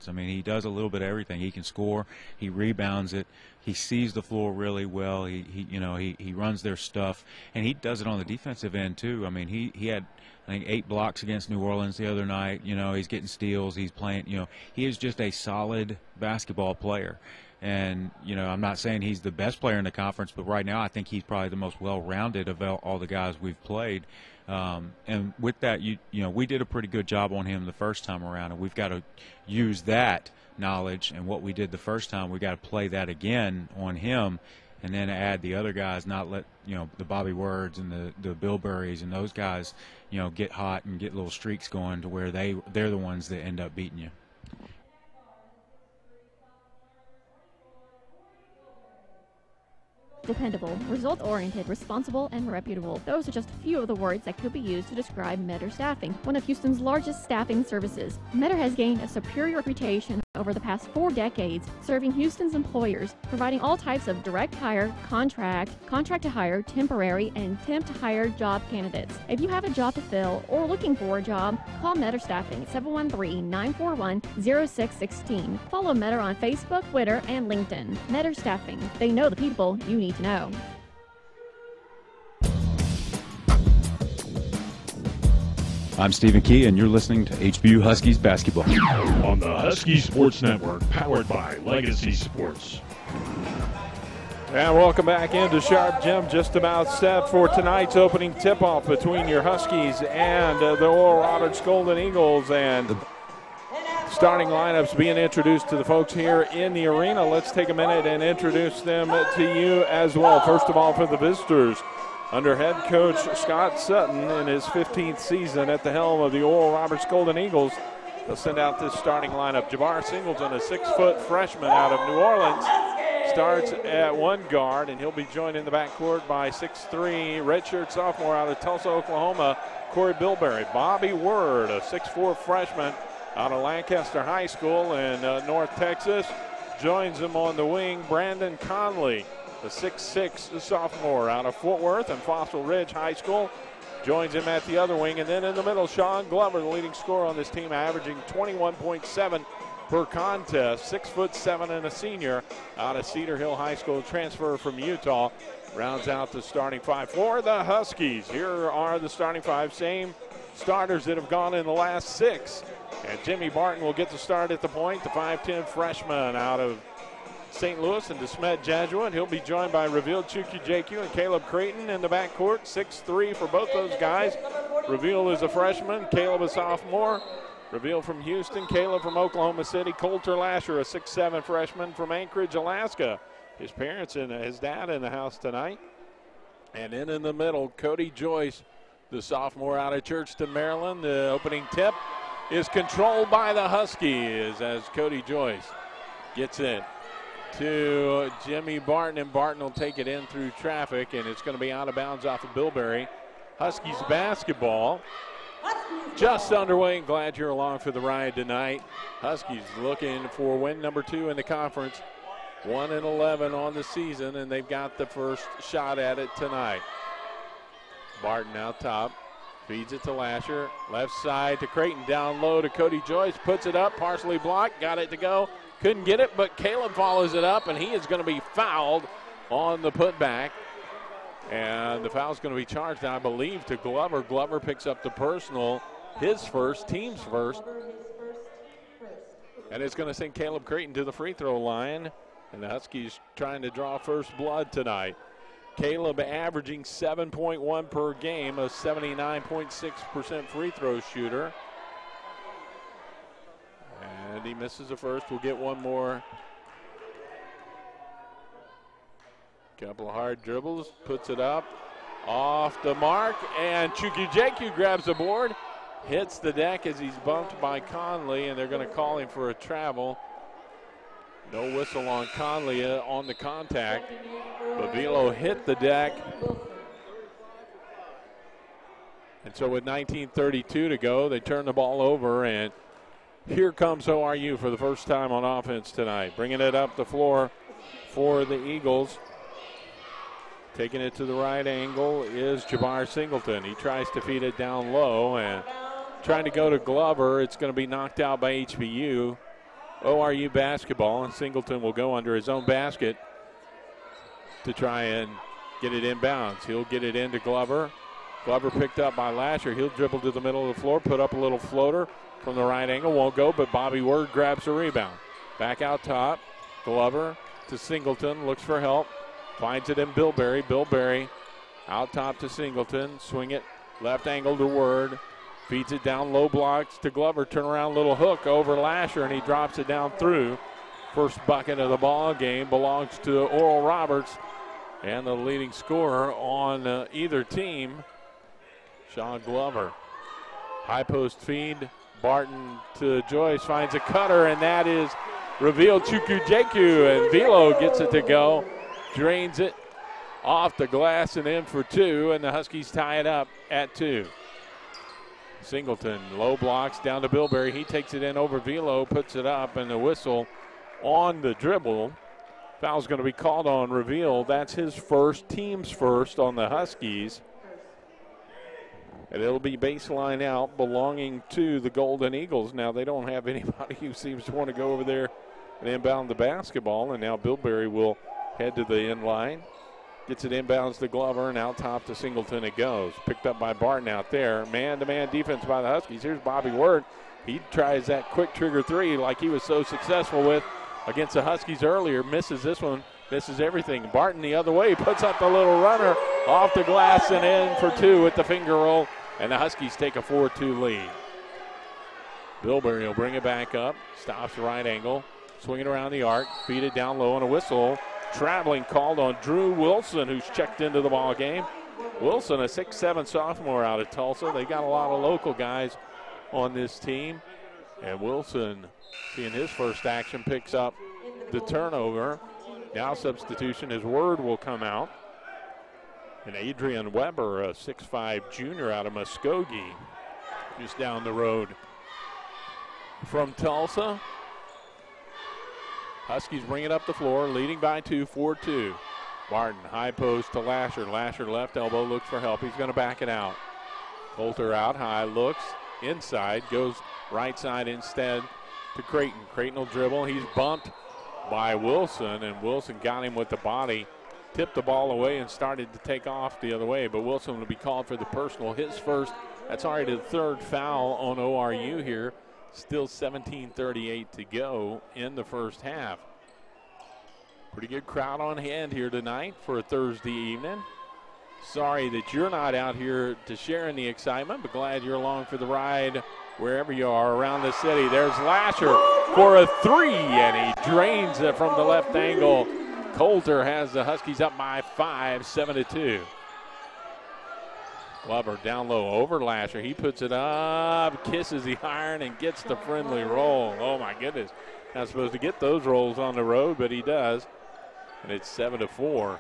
conference. I mean, he does a little bit of everything. He can score, he rebounds it, he sees the floor really well. He runs their stuff, and he does it on the defensive end too. I mean, he had, I think, 8 blocks against New Orleans the other night. He's getting steals. He's playing. He is just a solid basketball player. And, I'm not saying he's the best player in the conference, but right now I think he's probably the most well-rounded of all the guys we've played. And with that, we did a pretty good job on him the first time around, and we've got to use that knowledge and what we did the first time. We got to play that again on him, and then add the other guys, not let the Bobby Words and the Bilberries and those guys get hot and get little streaks going to where they're the ones that end up beating you. Dependable, result-oriented, responsible, and reputable. Those are just a few of the words that could be used to describe Metter Staffing, one of Houston's largest staffing services. Metter has gained a superior reputation over the past 4 decades, serving Houston's employers, providing all types of direct hire, contract to hire, temporary, and temp to hire job candidates. If you have a job to fill or looking for a job, call Metter Staffing at 713-941-0616. Follow Metter on Facebook, Twitter, and LinkedIn. Metter Staffing. They know the people you need to know. I'm Stephen Key, and you're listening to HBU Huskies basketball on the Husky Sports Network, powered by Legacy Sports. And welcome back into Sharp Gym. Just about set for tonight's opening tip-off between your Huskies and the Oral Roberts Golden Eagles. And starting lineups being introduced to the folks here in the arena. Let's take a minute and introduce them to you as well. First of all, for the visitors, under head coach Scott Sutton in his 15th season at the helm of the Oral Roberts Golden Eagles, they'll send out this starting lineup. Jabbar Singleton, a 6-foot freshman out of New Orleans, starts at one guard, and he'll be joined in the backcourt by 6'3", redshirt sophomore out of Tulsa, Oklahoma, Corey Bilberry. Bobby Word, a 6'4" freshman out of Lancaster High School in North Texas, joins him on the wing. Brandon Conley, the 6'6" sophomore out of Fort Worth and Fossil Ridge High School, joins him at the other wing. And then in the middle, Sean Glover, the leading scorer on this team, averaging 21.7 per contest, 6'7" and a senior out of Cedar Hill High School, transfer from Utah, rounds out the starting five for the Huskies. Here are the starting five, same starters that have gone in the last 6. And Jimmy Barton will get the start at the point, the 5'10" freshman out of St. Louis and DeSmet Jesuit. He'll be joined by Reveal Chukwu and Caleb Creighton in the backcourt. 6'3" for both those guys. Reveal is a freshman, Caleb a sophomore. Reveal from Houston, Caleb from Oklahoma City. Coulter Lasher, a 6'7" freshman from Anchorage, Alaska. His parents and his dad in the house tonight. And in the middle, Cody Joyce, the sophomore out of Churchton, Maryland. The opening tip is controlled by the Huskies as Cody Joyce gets it to Jimmy Barton, and Barton will take it in through traffic, and it's going to be out of bounds off of Bilberry. Huskies basketball just underway, and glad you're along for the ride tonight. Huskies looking for win number 2 in the conference, 1-11 on the season, and they've got the first shot at it tonight. Barton out top, feeds it to Lasher, left side to Creighton, down low to Cody Joyce, puts it up, partially blocked, got it to go. Couldn't get it, but Caleb follows it up, and he is going to be fouled on the putback. And the foul's going to be charged, I believe, to Glover. Glover picks up the personal, his first, team's first. And it's going to send Caleb Creighton to the free throw line. And the Huskies trying to draw first blood tonight. Caleb averaging 7.1 per game, a 79.6% free throw shooter. And he misses the first. We'll get one more. Couple of hard dribbles, puts it up, off the mark, and Chukwu grabs the board, hits the deck as he's bumped by Conley, and they're going to call him for a travel. No whistle on Conley on the contact, but Velo hit the deck. And so with 19:32 to go, they turn the ball over, and here comes ORU for the first time on offense tonight. Bringing it up the floor for the Eagles. Taking it to the right angle is Jabbar Singleton. He tries to feed it down low and trying to go to Glover. It's going to be knocked out by HBU. ORU basketball, and Singleton will go under his own basket to try and get it inbounds. He'll get it into Glover. Glover picked up by Lasher. He'll dribble to the middle of the floor, put up a little floater from the right angle. Won't go, but Bobby Word grabs the rebound. Back out top. Glover to Singleton. Looks for help. Finds it in Bilberry. Bilberry out top to Singleton. Swing it left angle to Word. Feeds it down low blocks to Glover. Turn around little hook over Lasher, and he drops it down through. First bucket of the ball game belongs to Oral Roberts. And the leading scorer on either team, Sean Glover. High post feed. Barton to Joyce, finds a cutter, and that is revealed Chukwujeku, and Velo gets it to go. Drains it off the glass and in for two, and the Huskies tie it up at 2. Singleton, low blocks down to Bilberry. He takes it in over Velo, puts it up, and the whistle on the dribble. Foul's going to be called on Reveal. That's his first, team's first on the Huskies. And it'll be baseline out belonging to the Golden Eagles. Now, they don't have anybody who seems to want to go over there and inbound the basketball. And now Bilberry will head to the end line. Gets it inbounds to Glover, and out top to Singleton it goes. Picked up by Barton out there. Man-to-man defense by the Huskies. Here's Bobby Word. He tries that quick trigger three like he was so successful with against the Huskies earlier. Misses this one. Misses everything. Barton the other way. Puts up the little runner off the glass and in for two with the finger roll. And the Huskies take a 4-2 lead. Bilberry will bring it back up. Stops the right angle. Swing it around the arc. Feed it down low on a whistle. Traveling called on Drew Wilson, who's checked into the ball game. Wilson, a 6'7" sophomore out of Tulsa. They got a lot of local guys on this team. And Wilson, seeing his first action, picks up the turnover. Now substitution, his Word will come out. And Adrian Weber, a 6'5" junior out of Muskogee, just down the road from Tulsa. Huskies bring it up the floor, leading by 2, 4-2. Barton, high post to Lasher. Lasher left elbow, looks for help. He's going to back it out. Coulter out high, looks inside, goes right side instead to Creighton. Creighton will dribble. He's bumped by Wilson, and Wilson got him with the body. Tipped the ball away and started to take off the other way, but Wilson will be called for the personal. His first, that's already the third foul on ORU here. Still 17:38 to go in the first half. Pretty good crowd on hand here tonight for a Thursday evening. Sorry that you're not out here to share in the excitement, but glad you're along for the ride wherever you are around the city. There's Lasher for a three, and he drains it from the left angle. Coulter has the Huskies up by 5, 7-2. Glover down low over Lasher. He puts it up, kisses the iron, and gets the friendly roll. Oh, my goodness. Not supposed to get those rolls on the road, but he does. And it's 7-4.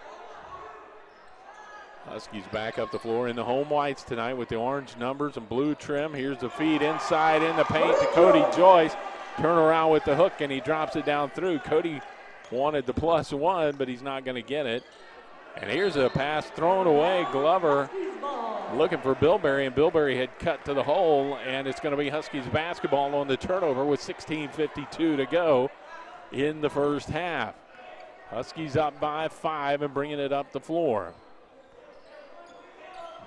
Huskies back up the floor in the home whites tonight with the orange numbers and blue trim. Here's the feed inside in the paint to Cody Joyce. Turn around with the hook, and he drops it down through. Cody wanted the +1, but he's not going to get it. And here's a pass thrown away. Glover looking for Bilberry, and Bilberry had cut to the hole, and it's going to be Huskies basketball on the turnover with 16:52 to go in the first half. Huskies up by 5 and bringing it up the floor.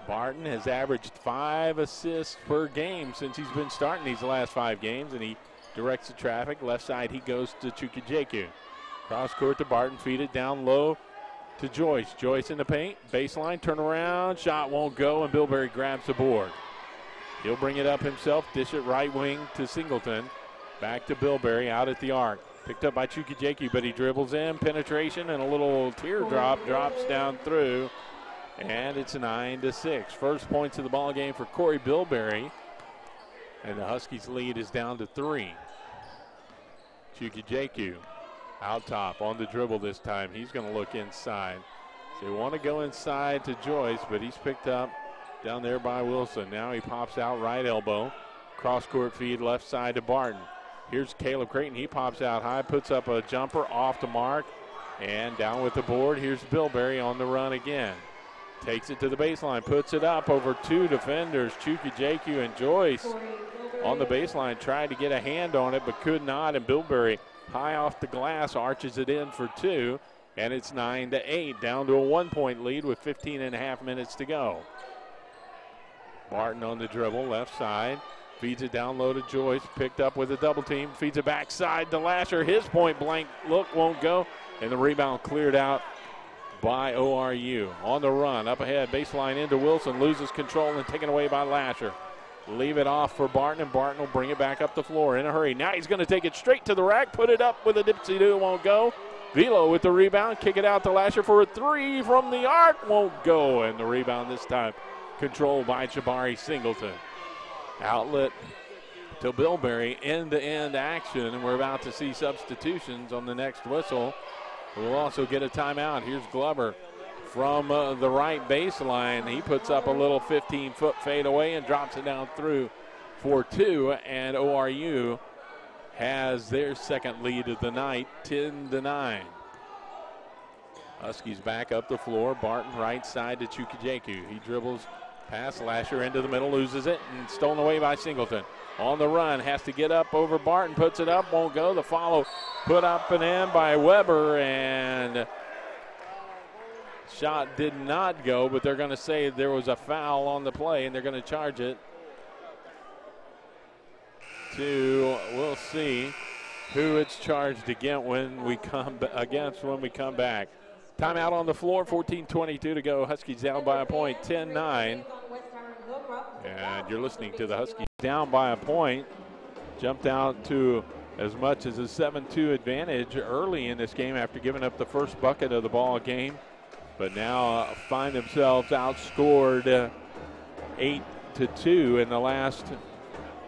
Barton has averaged 5 assists per game since he's been starting these last 5 games, and he directs the traffic. Left side, he goes to Chukwujeku. Cross court to Barton, feed it down low to Joyce. Joyce in the paint, baseline, turn around, shot won't go, and Bilberry grabs the board. He'll bring it up himself, dish it right wing to Singleton. Back to Bilberry out at the arc. Picked up by Chukwujeku, but he dribbles in, penetration, and a little teardrop drops down through. And it's 9-6. First points of the ball game for Corey Bilberry. And the Huskies lead is down to 3. Chukwujeku out top on the dribble this time. He's going to look inside. So they want to go inside to Joyce, but he's picked up down there by Wilson. Now he pops out right elbow. Cross court feed left side to Barton. Here's Caleb Creighton. He pops out high, puts up a jumper off the mark, and down with the board. Here's Bilberry on the run again. Takes it to the baseline, puts it up over 2 defenders, Chukwujeku and Joyce. on the baseline, tried to get a hand on it but could not, and Bilberry high off the glass arches it in for two, and it's 9-8, down to a 1-point lead with 15.5 minutes to go. Barton on the dribble, left side, feeds it down low to Joyce, picked up with a double team, feeds it backside to Lasher. His point blank look won't go, and the rebound cleared out by ORU. On the run, up ahead, baseline into Wilson, loses control and taken away by Lasher. Leave it off for Barton, and Barton will bring it back up the floor in a hurry. Now he's going to take it straight to the rack, put it up with a dipsy-do, won't go. Velo with the rebound, kick it out to Lasher for a three from the arc, won't go, and the rebound this time controlled by Jabari Singleton. Outlet to Bilberry, end-to-end action, and we're about to see substitutions on the next whistle. We'll also get a timeout. Here's Glover from the right baseline. He puts up a little 15-foot fadeaway and drops it down through for two, and ORU has their second lead of the night, 10-9. Huskies back up the floor. Barton right side to Chukwujeku. He dribbles past Lasher into the middle, loses it, and stolen away by Singleton. On the run, has to get up over Barton, puts it up, won't go. The follow put up and in by Weber, and shot did not go, but they're going to say there was a foul on the play, and they're going to charge it to, we'll see who it's charged against when we come back. Timeout on the floor, 14:22 to go. Huskies down by a point, 10-9. And you're listening to the Huskies down by a point. Jumped out to as much as a 7-2 advantage early in this game after giving up the first bucket of the ball game. But now find themselves outscored 8-2 in the last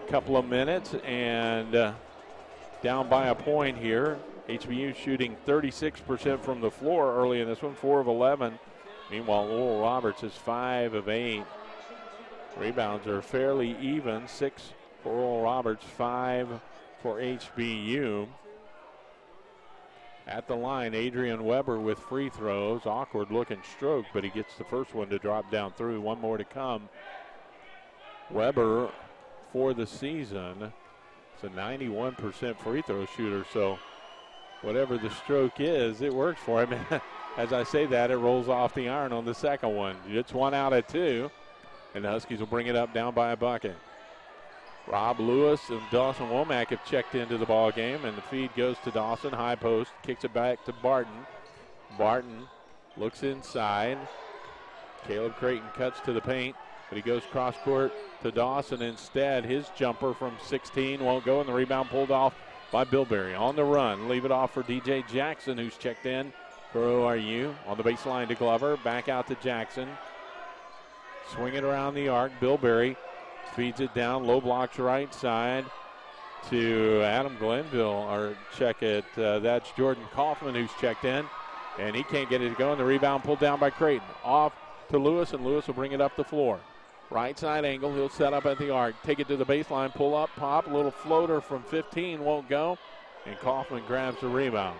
couple of minutes, and down by a point here. HBU shooting 36% from the floor early in this one, 4 of 11. Meanwhile, Oral Roberts is 5 of 8. Rebounds are fairly even, 6 for Oral Roberts, 5 for HBU. At the line, Adrian Weber with free throws. Awkward looking stroke, but he gets the first one to drop down through. One more to come. Weber for the season is a 91% free throw shooter, so whatever the stroke is, it works for him. As I say that, it rolls off the iron on the second one. It's 1 out of 2, and the Huskies will bring it up down by a bucket. Rob Lewis and Dawson Womack have checked into the ball game, and the feed goes to Dawson. High post, kicks it back to Barton. Barton looks inside. Caleb Creighton cuts to the paint, but he goes cross court to Dawson instead. His jumper from 16 won't go, and the rebound pulled off by Bilberry. On the run, leave it off for DJ Jackson, who's checked in for ORU. On the baseline to Glover, back out to Jackson. Swing it around the arc. Bilberry feeds it down, low blocks right side to Adam Glenville, or check it. That's Jordan Kaufman who's checked in, and he can't get it to go, and the rebound pulled down by Creighton. Off to Lewis, and Lewis will bring it up the floor. Right side angle, he'll set up at the arc, take it to the baseline, pull up, pop, a little floater from 15, won't go, and Kaufman grabs the rebound.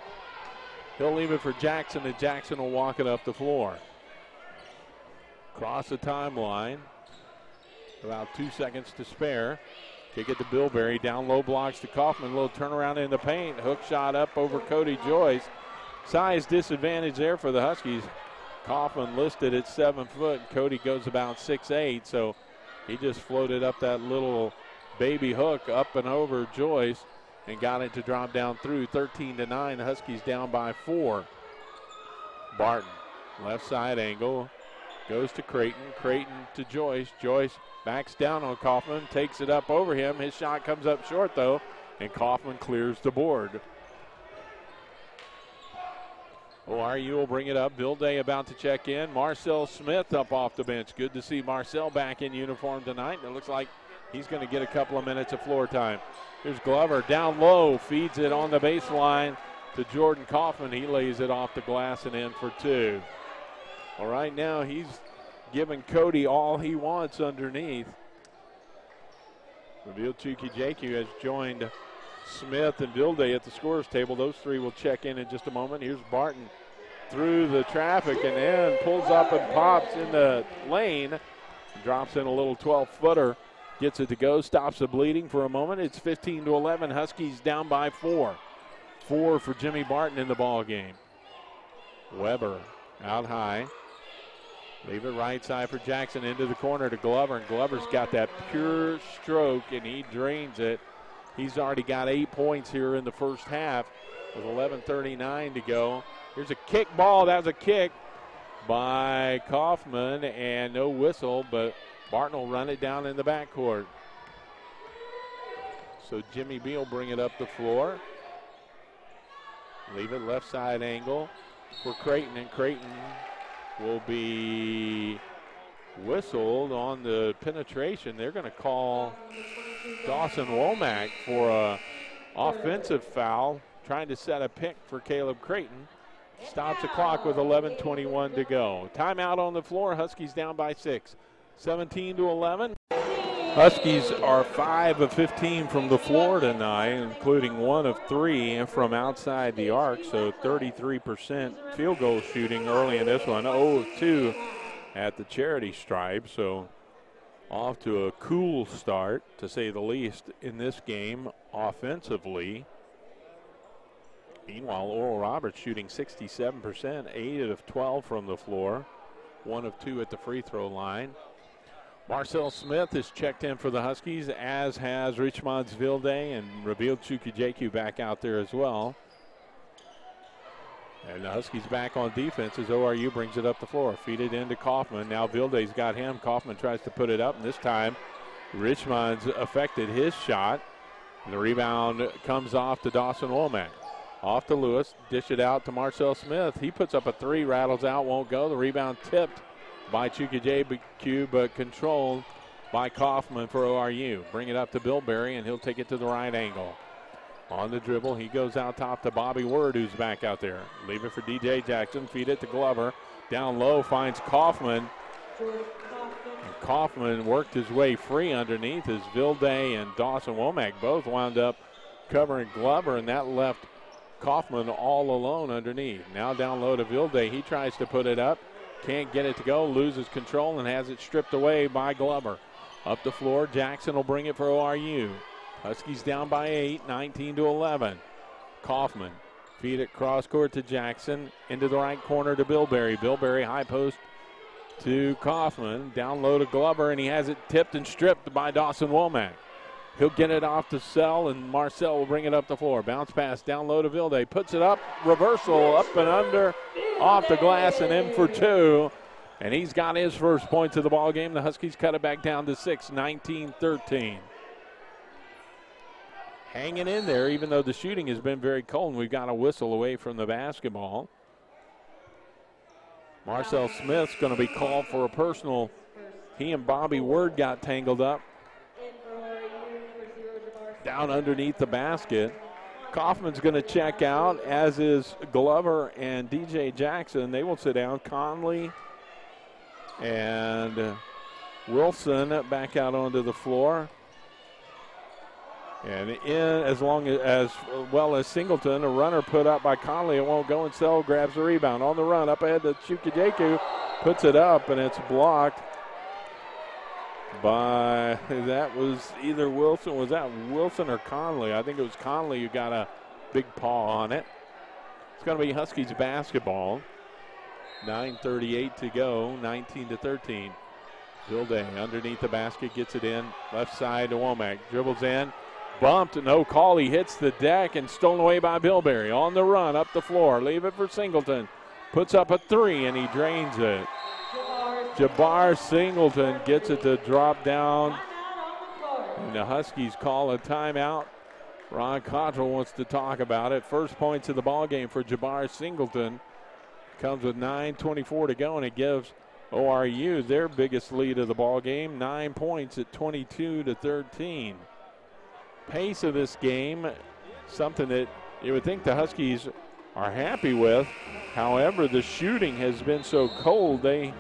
He'll leave it for Jackson, and Jackson will walk it up the floor. Cross the timeline. About 2 seconds to spare. Kick it to Bilberry. Down low blocks to Kaufman. A little turnaround in the paint. Hook shot up over Cody Joyce. Size disadvantage there for the Huskies. Kaufman listed at 7 foot. Cody goes about 6'8", so he just floated up that little baby hook up and over Joyce and got it to drop down through. 13-9. The Huskies down by 4. Barton, left side angle. Goes to Creighton. Creighton to Joyce. Joyce backs down on Kaufman, takes it up over him. His shot comes up short, though, and Kaufman clears the board. ORU will bring it up. Bill Day about to check in. Marcel Smith up off the bench. Good to see Marcel back in uniform tonight. It looks like he's going to get a couple of minutes of floor time. Here's Glover down low, feeds it on the baseline to Jordan Kaufman. He lays it off the glass and in for 2. Well, right now he's giving Cody all he wants underneath. Reveal Chukwujeku has joined Smith and Bilday at the scorer's table. Those three will check in just a moment. Here's Barton through the traffic and in, pulls up and pops in the lane. Drops in a little 12-footer Gets it to go, stops the bleeding for a moment. It's 15-11. Huskies down by 4. 4 for Jimmy Barton in the ball game. Weber out high. Leave it right side for Jackson, into the corner to Glover, and Glover's got that pure stroke, and he drains it. He's already got 8 points here in the first half with 11:39 to go. Here's a kick ball. That was a kick by Kaufman, and no whistle, but Barton will run it down in the backcourt. So Jimmy B will bring it up the floor. Leave it left side angle for Creighton, and Creighton will be whistled on the penetration. They're going to call Dawson Womack for a offensive foul, trying to set a pick for Caleb Creighton. Stops the clock with 11:21 to go. Timeout on the floor. Huskies down by 6. 17-11. Huskies are 5 of 15 from the floor tonight, including 1 of 3 from outside the arc, so 33% field goal shooting early in this one. 0 of 2 at the charity stripe, so off to a cool start, to say the least, in this game offensively. Meanwhile, Oral Roberts shooting 67%, 8 of 12 from the floor, 1 of 2 at the free throw line. Marcel Smith has checked in for the Huskies, as has Richmond's Vilde, and revealed Chukwujeku back out there as well. And the Huskies back on defense as ORU brings it up the floor. Feed it into Kaufman. Now Vilde's got him. Kaufman tries to put it up, and this time Richmond's affected his shot. And the rebound comes off to Dawson Womack. Off to Lewis. Dish it out to Marcel Smith. He puts up a 3, rattles out, won't go. The rebound tipped by Chukwujeku, but controlled by Kaufman for ORU. Bring it up to Bilberry, and he'll take it to the right angle. On the dribble, he goes out top to Bobby Word, who's back out there. Leave it for DJ Jackson. Feed it to Glover. Down low, finds Kaufman. And Kaufman worked his way free underneath as Vilde and Dawson Womack both wound up covering Glover, and that left Kaufman all alone underneath. Now down low to Vilde. He tries to put it up. Can't get it to go, loses control, and has it stripped away by Glover. Up the floor, Jackson will bring it for ORU. Huskies down by 8, 19-11. Kaufman, feed it cross court to Jackson, into the right corner to Bilberry. Bilberry high post to Kaufman, down low to Glover, and he has it tipped and stripped by Dawson Womack. He'll get it off to Sell, and Marcel will bring it up the floor. Bounce pass down low to Vilde. Puts it up, reversal, up and under, off the glass and in for 2. And he's got his first points of the ball game. The Huskies cut it back down to 6, 19-13. Hanging in there, even though the shooting has been very cold, and we've got a whistle away from the basketball. Marcel Smith's going to be called for a personal. He and Bobby Word got tangled up down underneath the basket. Kaufman's going to check out, as is Glover and DJ Jackson. They will sit down. Conley and Wilson back out onto the floor. And in as well as Singleton, a runner put up by Conley. It won't go, and Sell grabs the rebound. On the run, up ahead to Chukwujeku, puts it up, and it's blocked by, that was either Wilson. Was that Wilson or Conley? I think it was Conley who got a big paw on it. It's going to be Huskies basketball. 9:38 to go, 19-13. Vilde underneath the basket, gets it in. Left side to Womack. Dribbles in. Bumped, no call. He hits the deck and stolen away by Bilberry. On the run, up the floor. Leave it for Singleton. Puts up a 3, and he drains it. Jabbar Singleton gets it to drop down. And the Huskies call a timeout. Ron Cottrell wants to talk about it. First points of the ball game for Jabbar Singleton. Comes with 9:24 to go, and it gives ORU their biggest lead of the ball game. 9 points at 22-13. Pace of this game, something that you would think the Huskies are happy with. However, the shooting has been so cold, they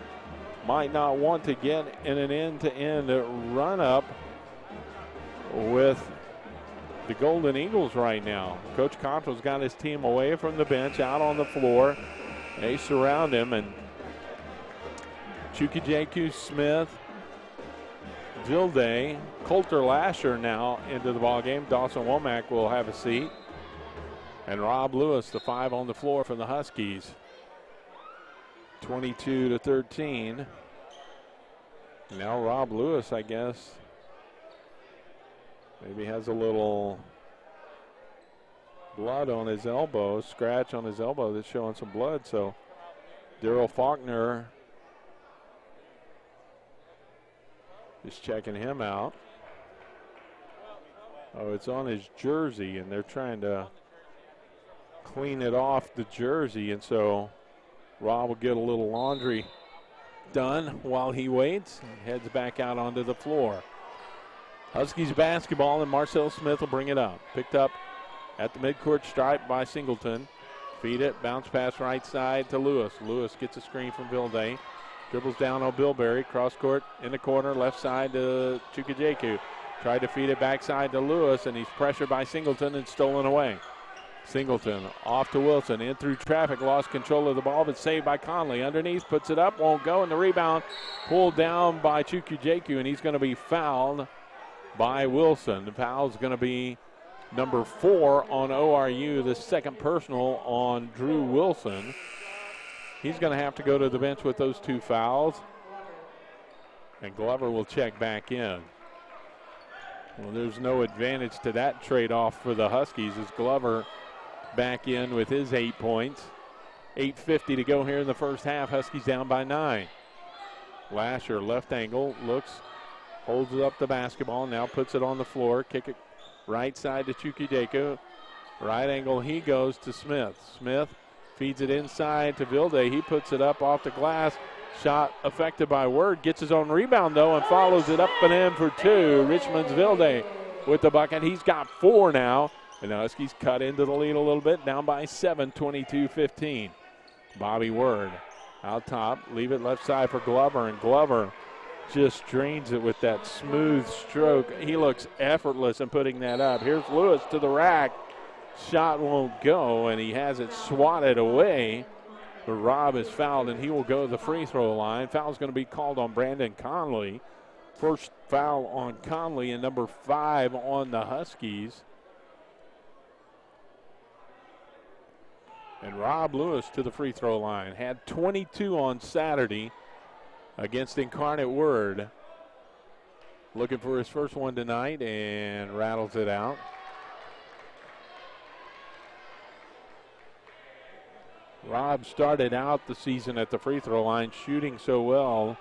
might not want to get in an end-to-end run-up with the Golden Eagles right now. Coach Cottrell's got his team away from the bench, out on the floor. They surround him, and Chukwujeku, Smith, Vilday. Coulter Lasher now into the ball game. Dawson Womack will have a seat. And Rob Lewis, the 5 on the floor for the Huskies. 22-13. Now Rob Lewis, I guess, maybe has a little blood on his elbow, scratch on his elbow that's showing some blood. So Daryl Faulkner is checking him out. Oh, it's on his jersey, and they're trying to clean it off the jersey, and so Rob will get a little laundry done while he waits and heads back out onto the floor. Huskies basketball, and Marcel Smith will bring it up. Picked up at the midcourt stripe by Singleton. Feed it, bounce pass right side to Lewis. Lewis gets a screen from Vilday. Dribbles down on Bilberry, cross court in the corner, left side to Chukajeku. Tried to feed it backside to Lewis, and he's pressured by Singleton and stolen away. Singleton off to Wilson, in through traffic, lost control of the ball, but saved by Conley. Underneath, puts it up, won't go, and the rebound pulled down by Chukwujeku, and he's going to be fouled by Wilson. The foul's going to be number 4 on ORU, the second personal on Drew Wilson. He's going to have to go to the bench with those 2 fouls, and Glover will check back in. Well, there's no advantage to that trade-off for the Huskies as Glover back in with his 8 points. 8:50 to go here in the first half. Huskies down by 9. Lasher, left angle, looks, holds up the basketball, now puts it on the floor. Kick it right side to Chukwujeku. Right angle, he goes to Smith. Smith feeds it inside to Vilday. He puts it up off the glass. Shot affected by Word. Gets his own rebound, though, and follows it up and in for 2. Richmond's Vilday with the bucket. He's got 4 now. And the Huskies cut into the lead a little bit, down by 7, 22-15. Bobby Word out top, leave it left side for Glover, and Glover just drains it with that smooth stroke. He looks effortless in putting that up. Here's Lewis to the rack. Shot won't go, and he has it swatted away. But Rob is fouled, and he will go to the free throw line. Foul's going to be called on Brandon Conley. First foul on Conley, and number 5 on the Huskies. And Rob Lewis to the free throw line. Had 22 on Saturday against Incarnate Word. Looking for his first one tonight and rattles it out. Rob started out the season at the free throw line shooting so well.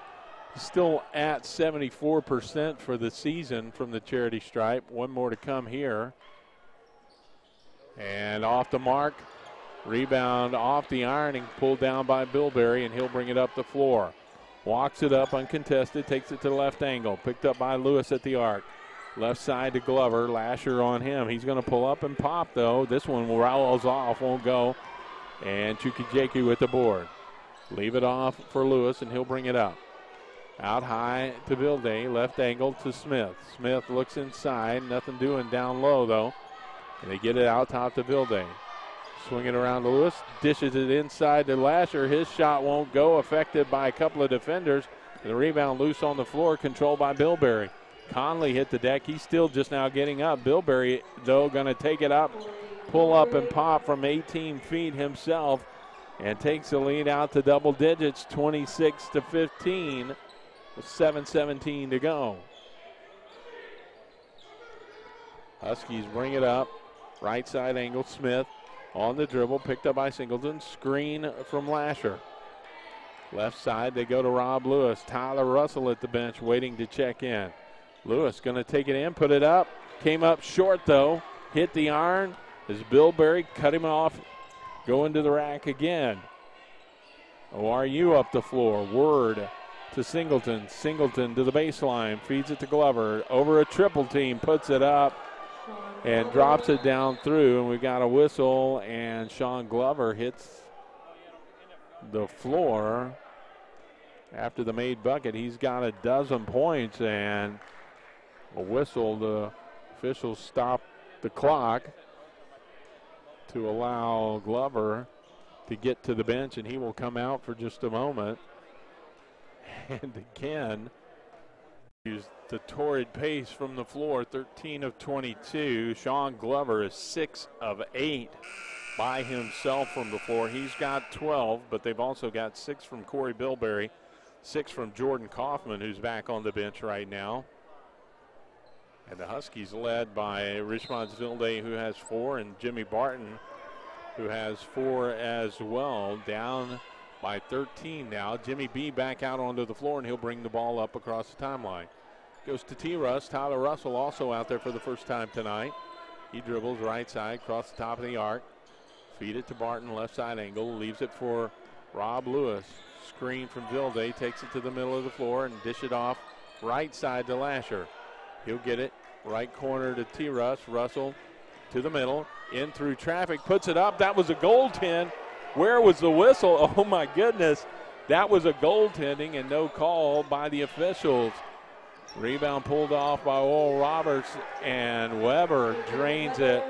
Still at 74% for the season from the charity stripe. One more to come here. And off the mark. Rebound off the ironing, pulled down by Bilberry, and he'll bring it up the floor. Walks it up uncontested, takes it to the left angle. Picked up by Lewis at the arc. Left side to Glover, Lasher on him. He's going to pull up and pop, though. This one rolls off, won't go. And Chukwujeku with the board. Leave it off for Lewis, and he'll bring it up. Out high to Vilday, left angle to Smith. Smith looks inside, nothing doing down low, though. And they get it out top to Vilday. Swing it around to Lewis, dishes it inside to Lasher. His shot won't go, affected by a couple of defenders. The rebound loose on the floor, controlled by Bilberry. Conley hit the deck. He's still just now getting up. Bilberry, though, going to take it up, pull up and pop from 18 feet himself, and takes the lead out to double digits, 26-15, with 7:17 to go. Huskies bring it up. Right side angle, Smith. On the dribble, picked up by Singleton. Screen from Lasher. Left side, they go to Rob Lewis. Tyler Russell at the bench waiting to check in. Lewis going to take it in, put it up. Came up short, though. Hit the iron as Bilberry cut him off. Going to the rack again. ORU up the floor. Word to Singleton. Singleton to the baseline. Feeds it to Glover. Over a triple team. Puts it up. And drops it down through, and we got a whistle, and Sean Glover hits the floor after the made bucket. He's got a dozen points, and a whistle. The officials stop the clock to allow Glover to get to the bench, and he will come out for just a moment. And again, Used the torrid pace from the floor, 13 of 22. Sean Glover is 6 of 8 by himself from the floor. He's got 12, but they've also got 6 from Corey Bilberry, 6 from Jordan Kaufman, who's back on the bench right now. And the Huskies led by Richmond Zilde, who has 4, and Jimmy Barton, who has 4 as well. Down by 13 now. Jimmy B back out onto the floor, and he'll bring the ball up across the timeline. Goes to T-Russ. Tyler Russell also out there for the first time tonight. He dribbles right side, across the top of the arc. Feed it to Barton, left side angle. Leaves it for Rob Lewis. Screen from Vilde, takes it to the middle of the floor and dish it off right side to Lasher. He'll get it right corner to T-Russ. Russell to the middle, in through traffic, puts it up. That was a goaltend. Where was the whistle? Oh my goodness. That was a goaltending and no call by the officials. Rebound pulled off by Oral Roberts, and Weber drains it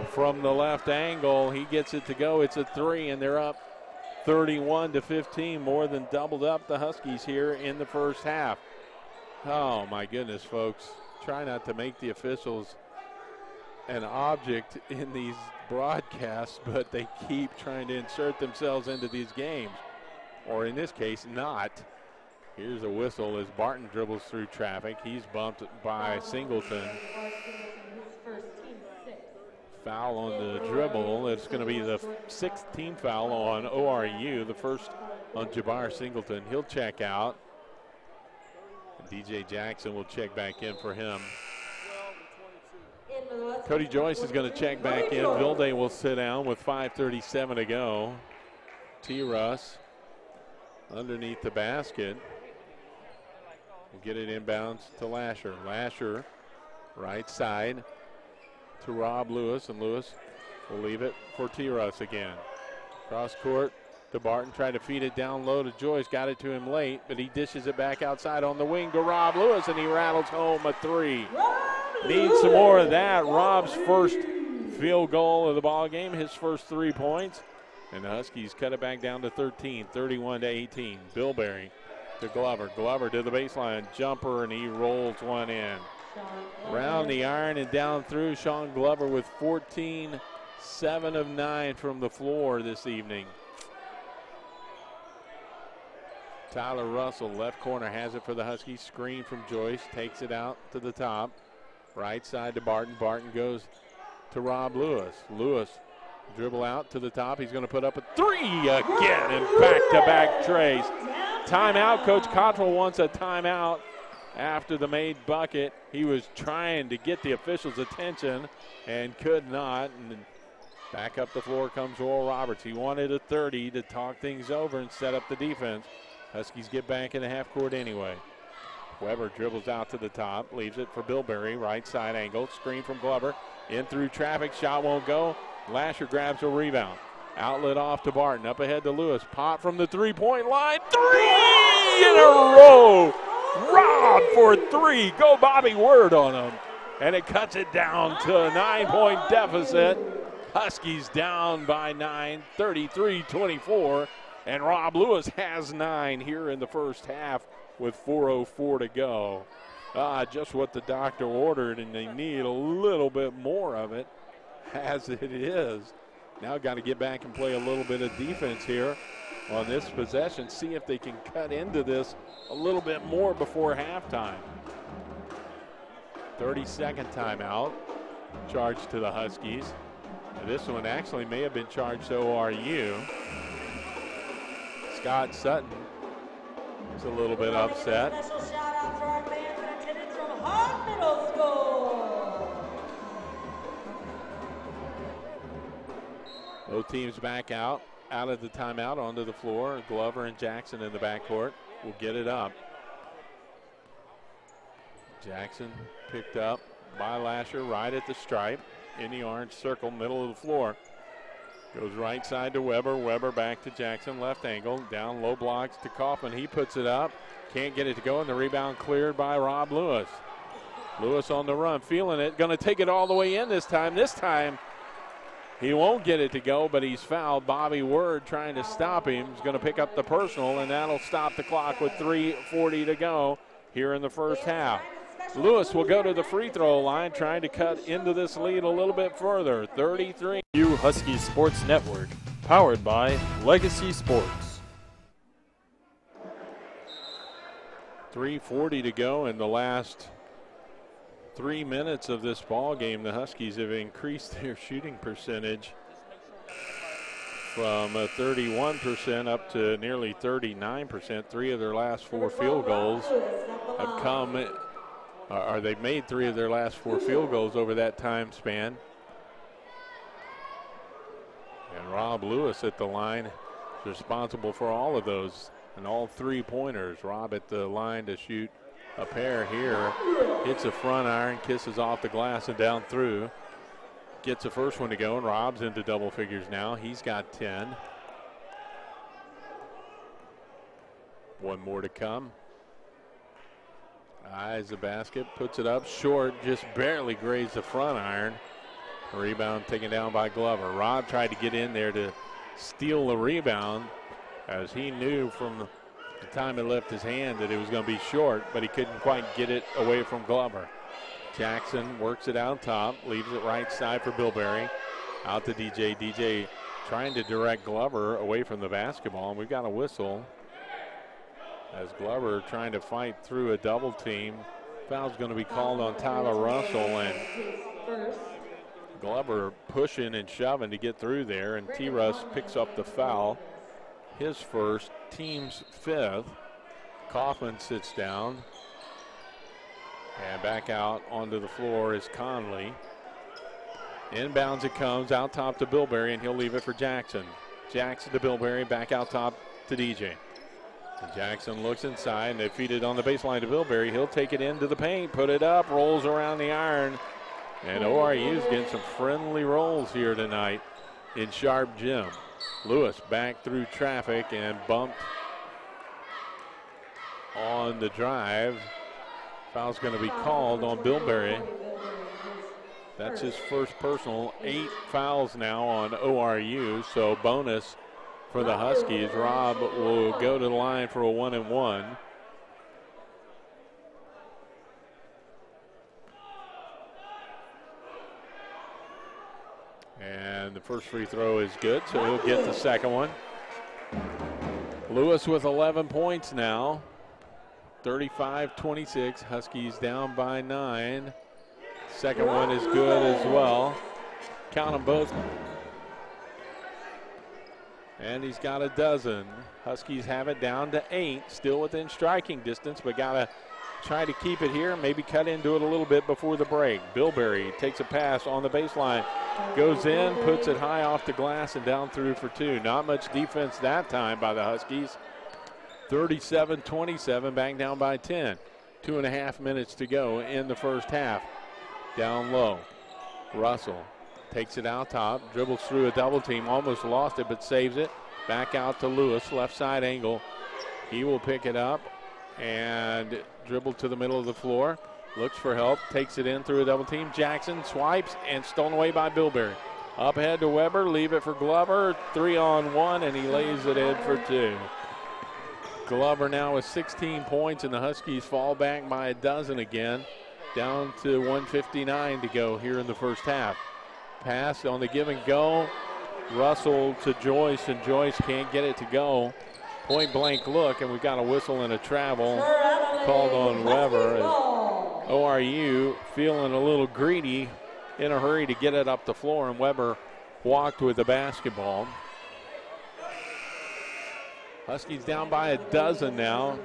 from the left angle. He gets it to go. It's a 3, and they're up 31-15, more than doubled up the Huskies here in the first half. Oh my goodness, folks. Try not to make the officials an object in these broadcasts, but they keep trying to insert themselves into these games, or in this case, not. Here's a whistle as Barton dribbles through traffic. He's bumped by Singleton. Foul on the dribble. It's going to be the 6th team foul on ORU, the first on Jabbar Singleton. He'll check out. DJ Jackson will check back in for him. Cody Joyce is going to check back in. Vilde will sit down with 5:37 to go. T-Russ underneath the basket. We'll get it inbounds to Lasher. Lasher, right side to Rob Lewis, and Lewis will leave it for T-Russ again. Cross court to Barton, tried to feed it down low to Joyce, got it to him late, but he dishes it back outside on the wing to Rob Lewis, and he rattles home a 3. Needs some more of that. Rob's first field goal of the ball game, his first 3 points, and the Huskies cut it back down to 13, 31-18. Bilberry to Glover. Glover to the baseline, jumper, and he rolls one in. Around the iron and down through. Sean Glover with 14, 7 of 9 from the floor this evening. Tyler Russell, left corner, has it for the Huskies. Screen from Joyce, takes it out to the top. Right side to Barton. Barton goes to Rob Lewis. Lewis dribble out to the top. He's going to put up a 3 again, and back-to-back trays. Timeout. Coach Cottrell wants a timeout after the made bucket. He was trying to get the officials' attention and could not. And back up the floor comes Oral Roberts. He wanted a 30 to talk things over and set up the defense. Huskies get back in the half court anyway. Weber dribbles out to the top, leaves it for Bilberry, right side angle, screen from Glover, in through traffic, shot won't go. Lasher grabs a rebound. Outlet off to Barton, up ahead to Lewis. Pop from the three-point line, 3 in a row. Rob for 3. Go Bobby Word on him. And it cuts it down to a 9-point deficit. Huskies down by 9, 33-24. And Rob Lewis has 9 here in the first half with 4:04 to go. Just what the doctor ordered, and they need a little bit more of it as it is. Now got to get back and play a little bit of defense here on this possession. See if they can cut into this a little bit more before halftime. 30-second timeout charged to the Huskies. This one actually may have been charged to ORU. Scott Sutton is a little bit upset. Special shout out to our fans in attendance from Hart Middle School. Both teams back out of the timeout onto the floor. Glover and Jackson in the backcourt will get it up. Jackson picked up by Lasher right at the stripe in the orange circle, middle of the floor. Goes right side to Weber. Weber back to Jackson, left angle, down low blocks to Kaufman. He puts it up, can't get it to go, and the rebound cleared by Rob Lewis. Lewis on the run, feeling it, going to take it all the way in this time. This time he won't get it to go, but he's fouled. Bobby Word trying to stop him. He's going to pick up the personal, and that'll stop the clock with 3:40 to go. here in the first half. Lewis will go to the free throw line, trying to cut into this lead a little bit further. 33. HBU Huskies Sports Network, powered by Legacy Sports. 3:40 to go in the last 3 minutes of this ball game. The Huskies have increased their shooting percentage from 31% up to nearly 39%. 3 of their last 4 field goals have come, or they've made 3 of their last 4 field goals over that time span. And Rob Lewis at the line is responsible for all of those and all 3-pointers. Rob at the line to shoot a pair here. Hits a front iron, kisses off the glass and down through. Gets the first one to go, and Rob's into double figures now. He's got 10. One more to come. Eyes the basket, puts it up short, just barely grazed the front iron. Rebound taken down by Glover. Rob tried to get in there to steal the rebound, as he knew from the time it left his hand that it was going to be short, but he couldn't quite get it away from Glover. Jackson works it out top, leaves it right side for Bilberry. Out to DJ. DJ trying to direct Glover away from the basketball, and we've got a whistle as Glover trying to fight through a double team. Foul's going to be called on Tyler Russell, and Glover pushing and shoving to get through there, and T-Russ picks up the foul. His first, team's 5th. Kaufman sits down. And back out onto the floor is Conley. Inbounds it comes, out top to Bilberry, and he'll leave it for Jackson. Jackson to Bilberry, back out top to DJ. And Jackson looks inside, and they feed it on the baseline to Bilberry. He'll take it into the paint, put it up, rolls around the iron. And ORU's getting some friendly rolls here tonight in Sharp Gym. Lewis back through traffic and bumped on the drive. Foul's going to be called on Bilberry. That's his first personal. 8 fouls now on ORU, so bonus for the Huskies. Rob will go to the line for a 1-and-1. And the first free throw is good, so he'll get the second one. Lewis with 11 points now. 35-26. Huskies down by 9. Second one is good as well. Count them both. And he's got a dozen. Huskies have it down to 8. Still within striking distance, but got to try to keep it here. Maybe cut into it a little bit before the break. Bilberry takes a pass on the baseline. Goes in, puts it high off the glass and down through for 2. Not much defense that time by the Huskies. 37-27, back down by 10. 2.5 minutes to go in the first half. Down low. Russell takes it out top, dribbles through a double team, almost lost it, but saves it. Back out to Lewis, left side angle. He will pick it up and dribble to the middle of the floor. Looks for help, takes it in through a double team. Jackson swipes and stolen away by Bilberry. Up ahead to Weber, leave it for Glover. 3-on-1, and he lays it in for 2. Glover now with 16 points, and the Huskies fall back by a dozen again. Down to 1:59 to go here in the first half. Pass on the give and go. Russell to Joyce, and Joyce can't get it to go. Point blank look, and we've got a whistle and a travel called on Weber. As ORU feeling a little greedy, in a hurry to get it up the floor, and Weber walked with the basketball. Huskies down by a dozen now.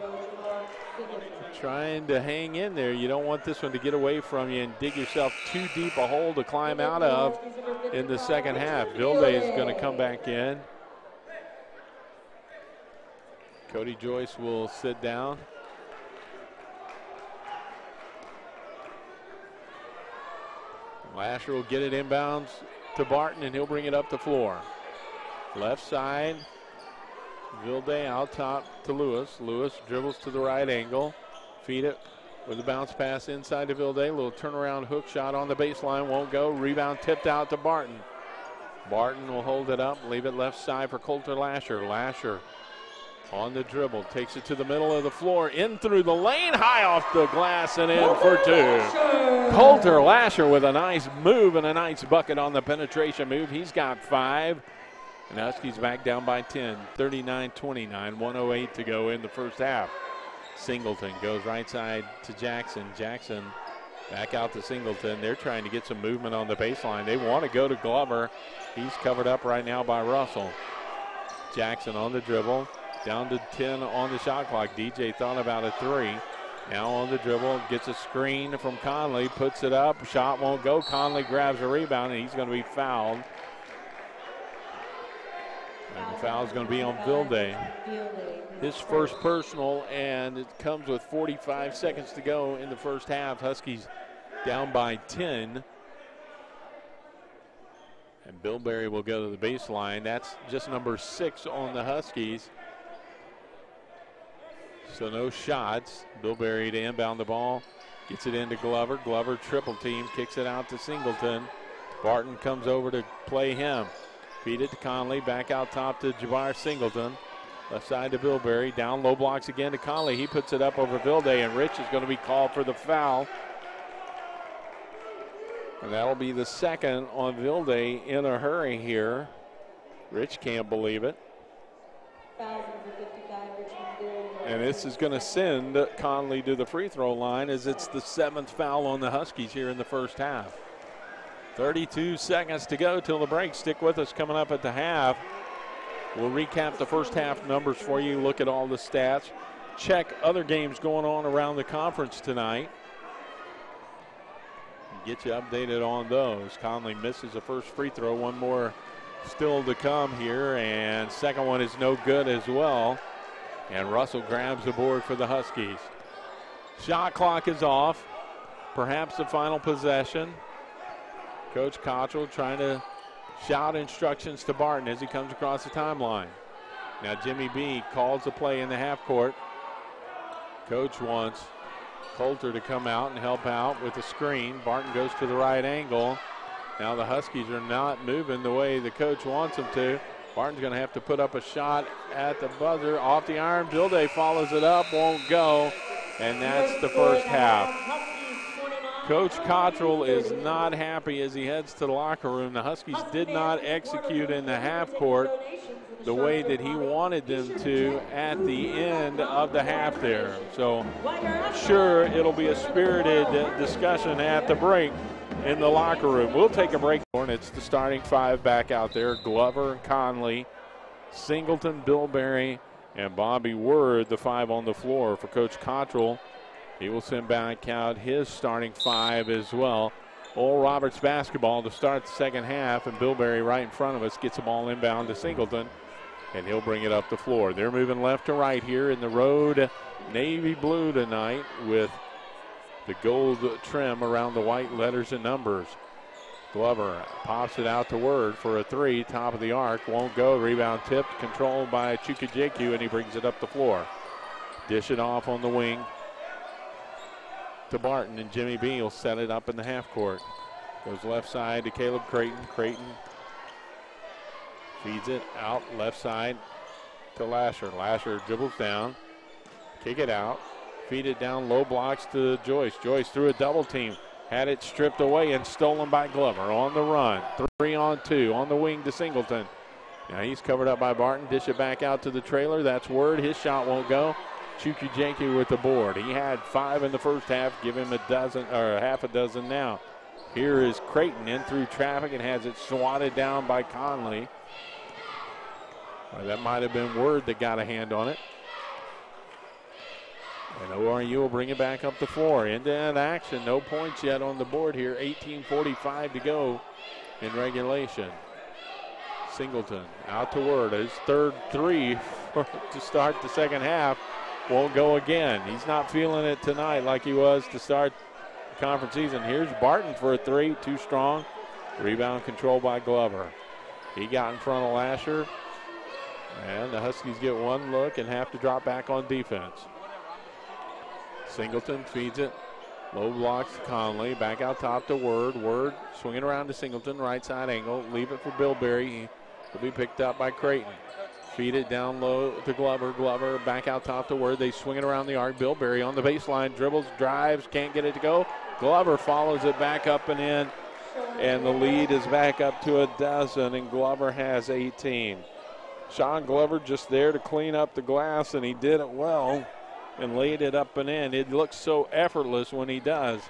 Trying to hang in there. You don't want this one to get away from you and dig yourself too deep a hole to climb out of in the second half. Vilde is going to come back in. Cody Joyce will sit down. Lasher will get it inbounds to Barton, and he'll bring it up the floor. Left side. Vilde out top to Lewis. Lewis dribbles to the right angle. Feed it with a bounce pass inside to Vilde. Little turnaround hook shot on the baseline. Won't go. Rebound tipped out to Barton. Barton will hold it up. Leave it left side for Colter Lasher. Lasher On the dribble, takes it to the middle of the floor, in through the lane, high off the glass and in for two. Coulter Lasher with a nice move and a nice bucket on the penetration move. He's got 5. And Huskies back down by 10, 39-29, 1:08 to go in the first half. Singleton goes right side to Jackson. Jackson back out to Singleton. They're trying to get some movement on the baseline. They want to go to Glover. He's covered up right now by Russell. Jackson on the dribble. Down to 10 on the shot clock. DJ thought about a 3. Now on the dribble, gets a screen from Conley, puts it up. Shot won't go. Conley grabs a rebound, and he's going to be fouled. And the foul is going to be on Vilde. His first personal, and it comes with 45 seconds to go in the first half. Huskies down by 10. And Bilberry will go to the baseline. That's just number 6 on the Huskies. So no shots. Bilberry to inbound the ball. Gets it into Glover. Glover triple team. Kicks it out to Singleton. Barton comes over to play him. Feed it to Conley. Back out top to Jabbar Singleton. Left side to Bilberry. Down low blocks again to Conley. He puts it up over Vilde, and Rich is going to be called for the foul. And that'll be the second on Vilde in a hurry here. Rich can't believe it. And this is going to send Conley to the free throw line as it's the 7th foul on the Huskies here in the first half. 32 seconds to go till the break. Stick with us coming up at the half. We'll recap the first half numbers for you, look at all the stats, check other games going on around the conference tonight. Get you updated on those. Conley misses the first free throw. One more still to come here, and second one is no good as well. And Russell grabs the board for the Huskies. Shot clock is off. Perhaps the final possession. Coach Cottrell trying to shout instructions to Barton as he comes across the timeline. Now Jimmy B calls the play in the half court. Coach wants Coulter to come out and help out with the screen. Barton goes to the right angle. Now the Huskies are not moving the way the coach wants them to. Barton's going to have to put up a shot at the buzzer. Off the iron, Vilde follows it up, won't go, and that's the first half. Coach Cottrell is not happy as he heads to the locker room. The Huskies did not execute in the half court the way that he wanted them to at the end of the half there. So sure, it'll be a spirited discussion at the break in the locker room. We'll take a break, and it's the starting 5 back out there. Glover and Conley, Singleton, Bilberry, and Bobby Word, the 5 on the floor for Coach Cottrell. He will send back out his starting 5 as well. Oral Roberts basketball to start the second half, and Bilberry right in front of us gets the ball inbound to Singleton, and he'll bring it up the floor. They're moving left to right here in the road navy blue tonight with the gold trim around the white letters and numbers. Glover pops it out to Word for a 3, top of the arc, won't go. Rebound tipped, controlled by Chukwujekwu, and he brings it up the floor. Dish it off on the wing to Barton, and Jimmy B will set it up in the half court. Goes left side to Caleb Creighton. Creighton feeds it out left side to Lasher. Lasher dribbles down, kick it out, feed it down low blocks to Joyce. Joyce through a double team, had it stripped away and stolen by Glover. On the run, 3-on-2 on the wing to Singleton. Now he's covered up by Barton. Dish it back out to the trailer. That's Word. His shot won't go. Chukwujekwu with the board. He had 5 in the first half. Give him a dozen or half a dozen now. Here is Creighton in through traffic and has it swatted down by Conley. That might have been Word that got a hand on it. And ORU will bring it back up the floor. Into that action. No points yet on the board here. 18:45 to go in regulation. Singleton out to Word. His third 3 to start the second half. Won't go again. He's not feeling it tonight like he was to start the conference season. Here's Barton for a 3. Too strong. Rebound controlled by Glover. He got in front of Lasher. And the Huskies get one look and have to drop back on defense. Singleton feeds it. Low blocks to Conley. Back out top to Word. Word swinging around to Singleton. Right side angle. Leave it for Bilberry. He'll be picked up by Creighton. Feed it down low to Glover. Glover back out top to Word. They swing it around the arc. Bilberry on the baseline. Dribbles, drives, can't get it to go. Glover follows it back up and in. And the lead is back up to a dozen, and Glover has 18. Sean Glover just there to clean up the glass, and he did it well and laid it up and in. It looks so effortless when he does.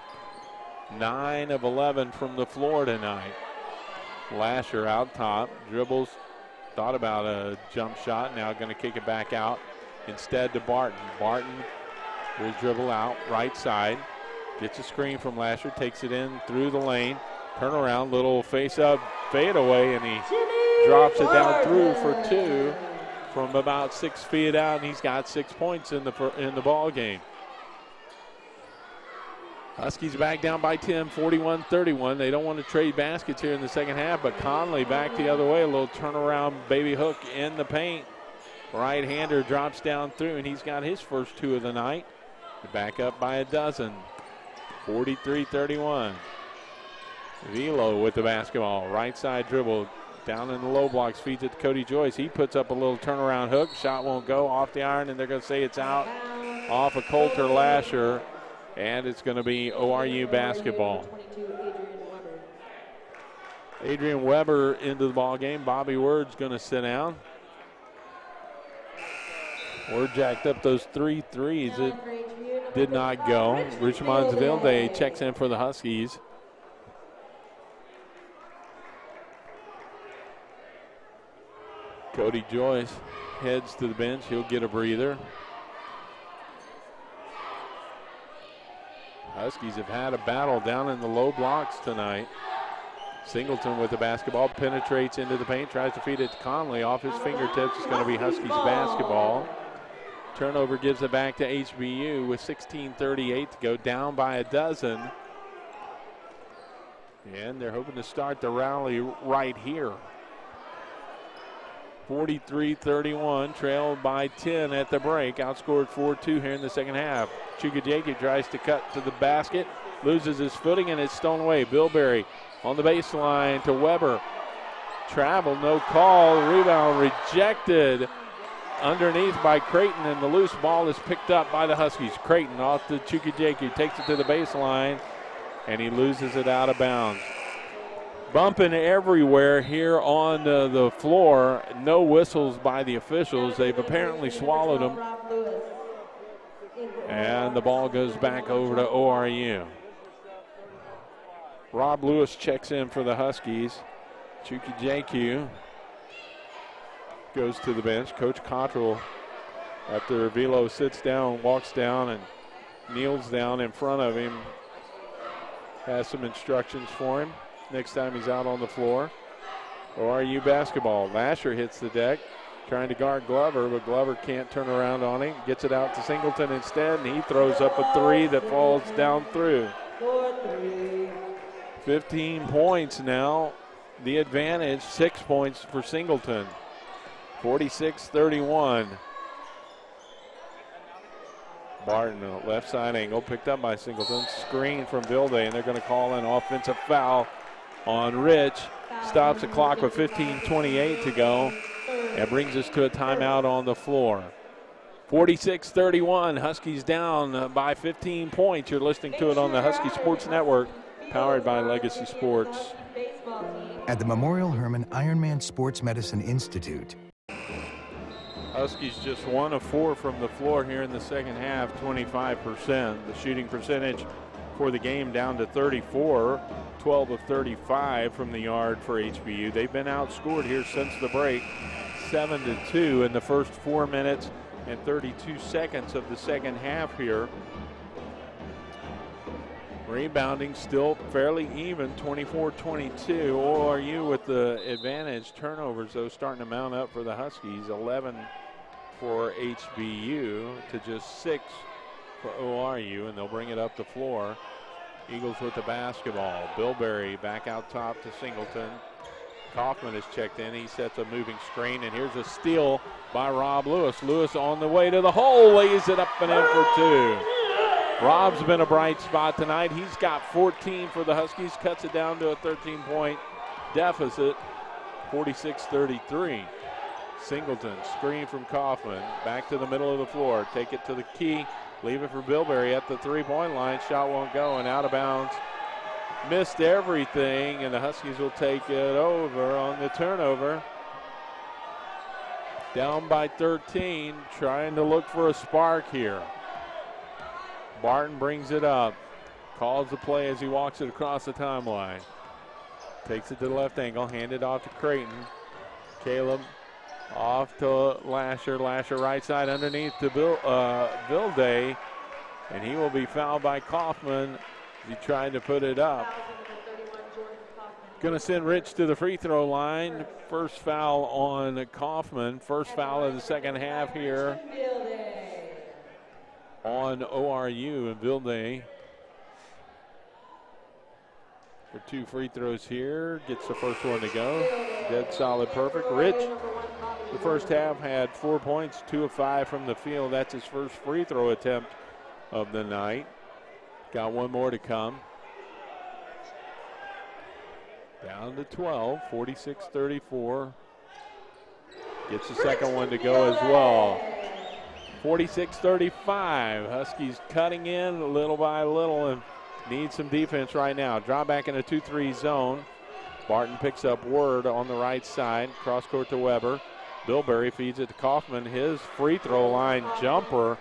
9 of 11 from the floor tonight. Lasher out top, dribbles, thought about a jump shot, now going to kick it back out instead to Barton. Barton will dribble out, right side, gets a screen from Lasher, takes it in through the lane, turn around, little face-up fadeaway, and he drops it down through for 2 from about 6 feet out, and he's got 6 points in the ball game. Huskies back down by 10, 41-31. They don't want to trade baskets here in the second half, but Conley back the other way. A little turnaround baby hook in the paint. Right-hander drops down through, and he's got his first 2 of the night. Back up by a dozen, 43-31. Velo with the basketball. Right side dribble down in the low blocks, feeds it to Cody Joyce. He puts up a little turnaround hook. Shot won't go off the iron, and they're going to say it's out off of Coulter Lasher. And it's going to be ORU basketball. Adrian Weber into the ball game. Bobby Word's going to sit down. Word jacked up those 3 threes. It did not go. Richmond Vilde checks in for the Huskies. Cody Joyce heads to the bench. He'll get a breather. Huskies have had a battle down in the low blocks tonight. Singleton with the basketball, penetrates into the paint, tries to feed it to Conley. Off his fingertips, it's going to be Huskies basketball. Turnover gives it back to HBU with 16:38 to go, down by a dozen. And they're hoping to start the rally right here. 43-31, trailed by 10 at the break. Outscored 4-2 here in the second half. Chukajeke tries to cut to the basket, loses his footing, and it's stolen away. Bilberry on the baseline to Weber. Travel, no call. Rebound rejected underneath by Creighton, and the loose ball is picked up by the Huskies. Creighton off to Chukajeke, takes it to the baseline, and he loses it out of bounds. Bumping everywhere here on the floor. No whistles by the officials. They've apparently swallowed them. And the ball goes back over to ORU. Rob Lewis checks in for the Huskies. Chukajeke goes to the bench. Coach Cottrell, after Velo sits down, walks down and kneels down in front of him, has some instructions for him next time he's out on the floor. ORU basketball. Lasher hits the deck, trying to guard Glover, but Glover can't turn around on him. Gets it out to Singleton instead, and he throws up a 3 that falls down through. 15 points now. The advantage, 6 points for Singleton. 46-31. Barton, left side angle, picked up by Singleton. Screen from Vilde, and they're going to call an offensive foul on Rich. Stops the clock with 15:28 to go and brings us to a timeout on the floor. 46-31, Huskies down by 15 points. You're listening to it on the Husky Sports Network, powered by Legacy Sports. At the Memorial Hermann Ironman Sports Medicine Institute. Huskies just 1 of 4 from the floor here in the second half, 25%. The shooting percentage for the game down to 34, 12 of 35 from the yard for HBU. They've been outscored here since the break, 7-2 in the first 4 minutes and 32 seconds of the second half here. Rebounding still fairly even, 24-22. ORU with the advantage. Turnovers, though, starting to mount up for the Huskies. 11 for HBU to just 6 for ORU, and they'll bring it up the floor. Eagles with the basketball. Bilberry back out top to Singleton. Kaufman is checked in. He sets a moving screen, and here's a steal by Rob Lewis. Lewis on the way to the hole, lays it up and in for 2. Rob's been a bright spot tonight. He's got 14 for the Huskies, cuts it down to a 13-point deficit, 46-33. Singleton, screen from Kaufman. Back to the middle of the floor. Take it to the key. Leave it for Bilberry at the three-point line. Shot won't go, and out of bounds. Missed everything, and the Huskies will take it over on the turnover. Down by 13, trying to look for a spark here. Barton brings it up. Calls the play as he walks it across the timeline. Takes it to the left angle, handed off to Creighton. Caleb off to Lasher. Lasher right side underneath to Vilday. And he will be fouled by Kaufman. He tried to put it up. Going to send Rich to the free throw line. First foul on Kaufman. First foul of the second half here on ORU, and Vilday for 2 free throws here. Gets the first one to go. Dead solid, perfect. Rich, the first half, had 4 points, 2 of 5 from the field. That's his first free throw attempt of the night. Got one more to come. Down to 12, 46-34. Gets the second one to go as well. 46-35. Huskies cutting in little by little and need some defense right now. Draw back in a 2-3 zone. Barton picks up Word on the right side. Cross court to Weber. Bilberry feeds it to Kaufman. His free throw line jumper.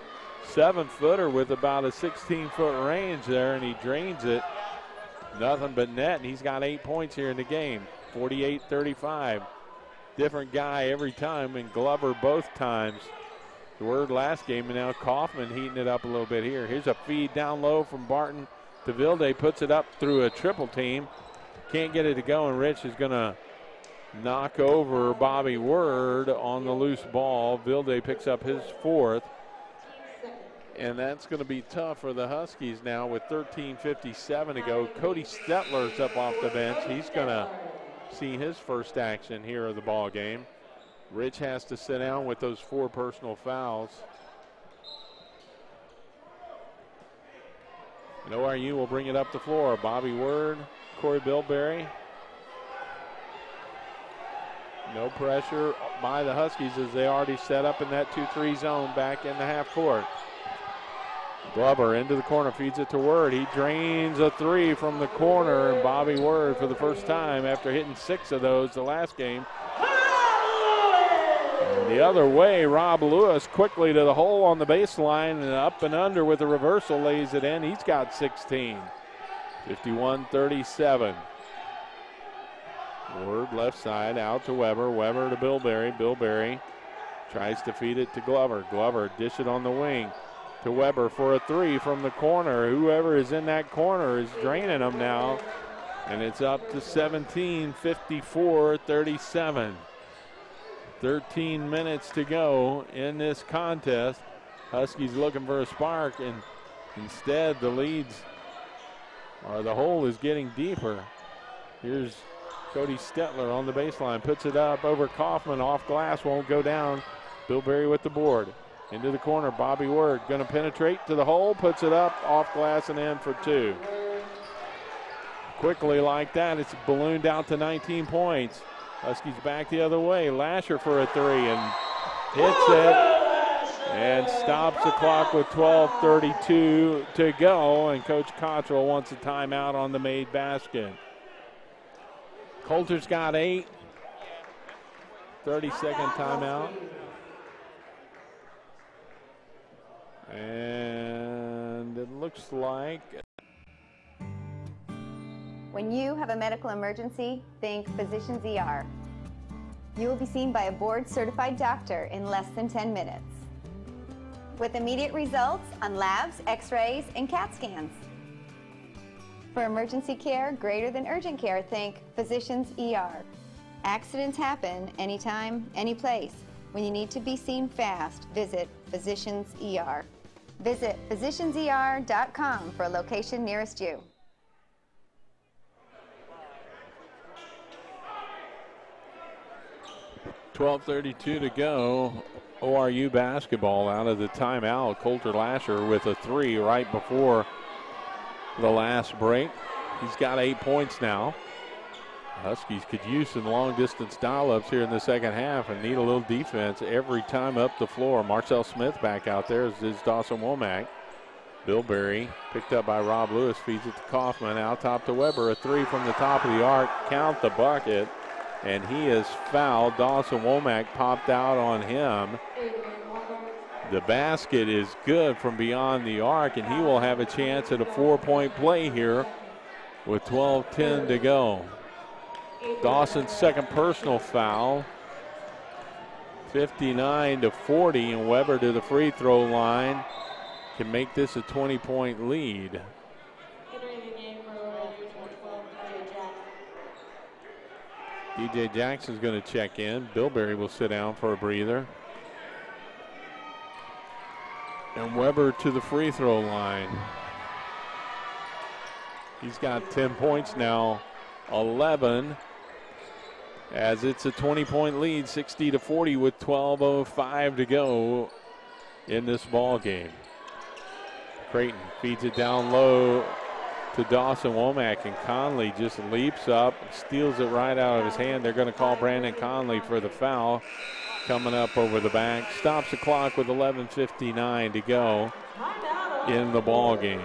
7-footer with about a 16-foot range there, and he drains it. Nothing but net, and he's got 8 points here in the game. 48-35. Different guy every time, and Glover both times. The Word last game, and now Kaufman heating it up a little bit here. Here's a feed down low from Barton to Vilday. Puts it up through a triple team. Can't get it to go, and Rich is going to knock over Bobby Word on the loose ball. Vilday picks up his 4th. And that's going to be tough for the Huskies now with 13:57 to go. Cody Stetler's up off the bench. He's going to see his first action here of the ball game. Rich has to sit down with those 4 personal fouls. And ORU will bring it up the floor. Bobby Word, Corey Bilberry. No pressure by the Huskies as they already set up in that 2-3 zone back in the half court. Glover into the corner, feeds it to Word. He drains a 3 from the corner, and Bobby Word for the first time after hitting 6 of those the last game. And the other way, Rob Lewis quickly to the hole on the baseline and up and under with a reversal, lays it in. He's got 16. 51-37. Word left side out to Weber. Weber to Bilberry. Bilberry tries to feed it to Glover. Glover dish it on the wing to Weber for a 3 from the corner. Whoever is in that corner is draining them now. And it's up to 17, 54-37. 13 minutes to go in this contest. Huskies looking for a spark, and instead the leads, or the hole is getting deeper. Here's Cody Stetler on the baseline, puts it up over Kaufman, off glass, won't go down. Bilberry with the board. Into the corner, Bobby Word going to penetrate to the hole, puts it up, off glass and in for 2. Quickly like that, it's ballooned out to 19 points. Huskies back the other way. Lasher for a 3 and hits it and stops the clock with 12:32 to go. And Coach Cottrell wants a timeout on the made basket. Coulter's got 8. 30-second timeout. And it looks like. When you have a medical emergency, think Physicians ER. You will be seen by a board-certified doctor in less than 10 minutes, with immediate results on labs, x-rays, and CAT scans. For emergency care greater than urgent care, think Physicians ER. Accidents happen anytime, any place. When you need to be seen fast, visit Physicians ER. Visit physicianser.com for a location nearest you. .12:32 to go. ORU basketball out of the timeout. Coulter Lasher with a 3 right before the last break. He's got 8 points now. Huskies could use some long-distance dial-ups here in the second half and need a little defense every time up the floor. Marcel Smith back out there, as is Dawson Womack. Bilberry picked up by Rob Lewis, feeds it to Kaufman, out top to Weber. A three from the top of the arc, count the bucket, and he is fouled. Dawson Womack popped out on him. The basket is good from beyond the arc, and he will have a chance at a 4-point play here with 12:10 to go. Dawson's second personal foul. 59-40, and Weber to the free throw line can make this a 20-point lead. DJ Jackson's going to check in. Bilberry will sit down for a breather. And Weber to the free throw line. He's got 10 points now, 11, as it's a 20-point lead, 60-40 with 12:05 to go in this ball game. Creighton feeds it down low to Dawson Womack, and Conley just leaps up and steals it right out of his hand. They're going to call Brandon Conley for the foul. Coming up over the back, stops the clock with 11:59 to go in the ball game.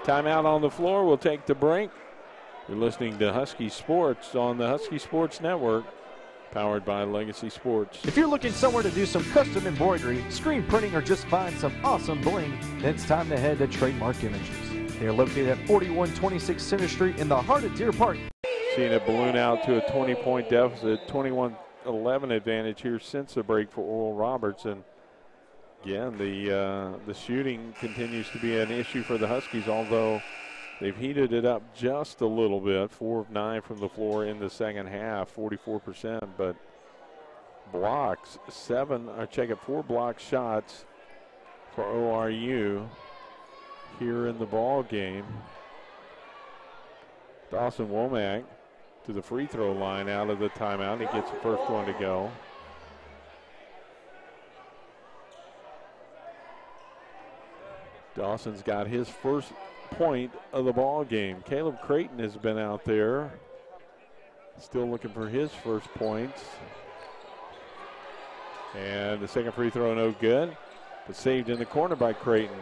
Timeout on the floor. We'll take the break. You're listening to Husky Sports on the Husky Sports Network, powered by Legacy Sports. If you're looking somewhere to do some custom embroidery, screen printing, or just find some awesome bling, then it's time to head to Trademark Images. They are located at 4126 Center Street in the heart of Deer Park. Seeing it balloon out to a 20-point deficit, 21-11 advantage here since the break for Oral Roberts. And again, the shooting continues to be an issue for the Huskies, although they've heated it up just a little bit. 4 of 9 from the floor in the second half, 44%. But blocks, 4 block shots for ORU here in the ball game. Dawson Womack to the free throw line out of the timeout. He gets the first one to go. Dawson's got his first point of the ball game. Caleb Creighton has been out there, still looking for his first points. And the second free throw no good, but saved in the corner by Creighton.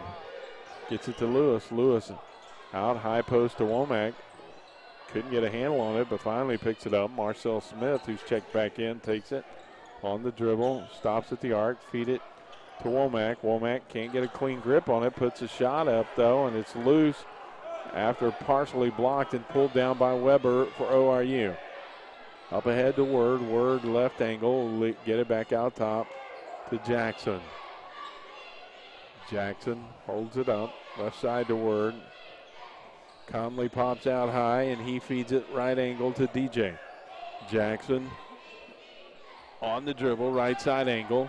Gets it to Lewis. Lewis out high post to Womack. Couldn't get a handle on it, but finally picks it up. Marcel Smith, who's checked back in, takes it on the dribble, stops at the arc, feed it to Womack. Womack can't get a clean grip on it, puts a shot up though, and it's loose after partially blocked and pulled down by Weber for ORU. Up ahead to Word. Word left angle, get it back out top to Jackson. Jackson holds it up, left side to Word. Conley pops out high, and he feeds it right angle to DJ. Jackson on the dribble, right side angle.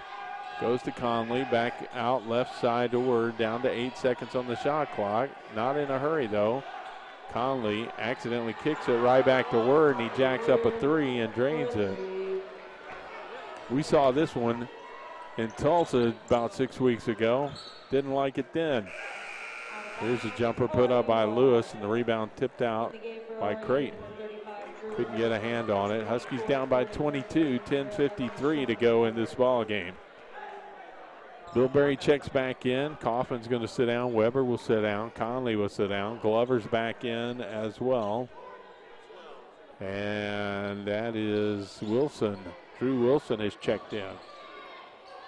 Goes to Conley, back out left side to Word, down to 8 seconds on the shot clock. Not in a hurry though. Conley accidentally kicks it right back to Word, and he jacks up a three and drains it. We saw this one in Tulsa about 6 weeks ago. Didn't like it then. Here's a jumper put up by Lewis, and the rebound tipped out by Creighton. Couldn't get a hand on it. Huskies down by 22, 10:53 to go in this ball game. Bilberry checks back in. Kaufman's going to sit down. Weber will sit down. Conley will sit down. Glover's back in as well. And that is Wilson. Drew Wilson is checked in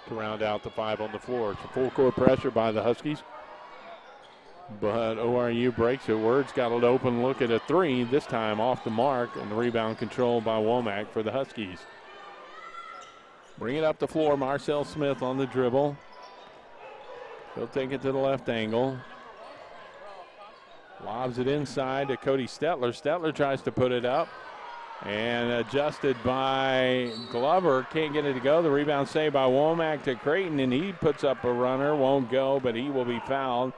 to round out the 5 on the floor. It's a full court pressure by the Huskies, but ORU breaks it. Word's got an open look at a three, this time off the mark, and the rebound controlled by Womack for the Huskies. Bring it up the floor. Marcel Smith on the dribble. He'll take it to the left angle. Lobs it inside to Cody Stetler. Stetler tries to put it up, and adjusted by Glover. Can't get it to go. The rebound saved by Womack to Creighton, and he puts up a runner. Won't go, but he will be fouled.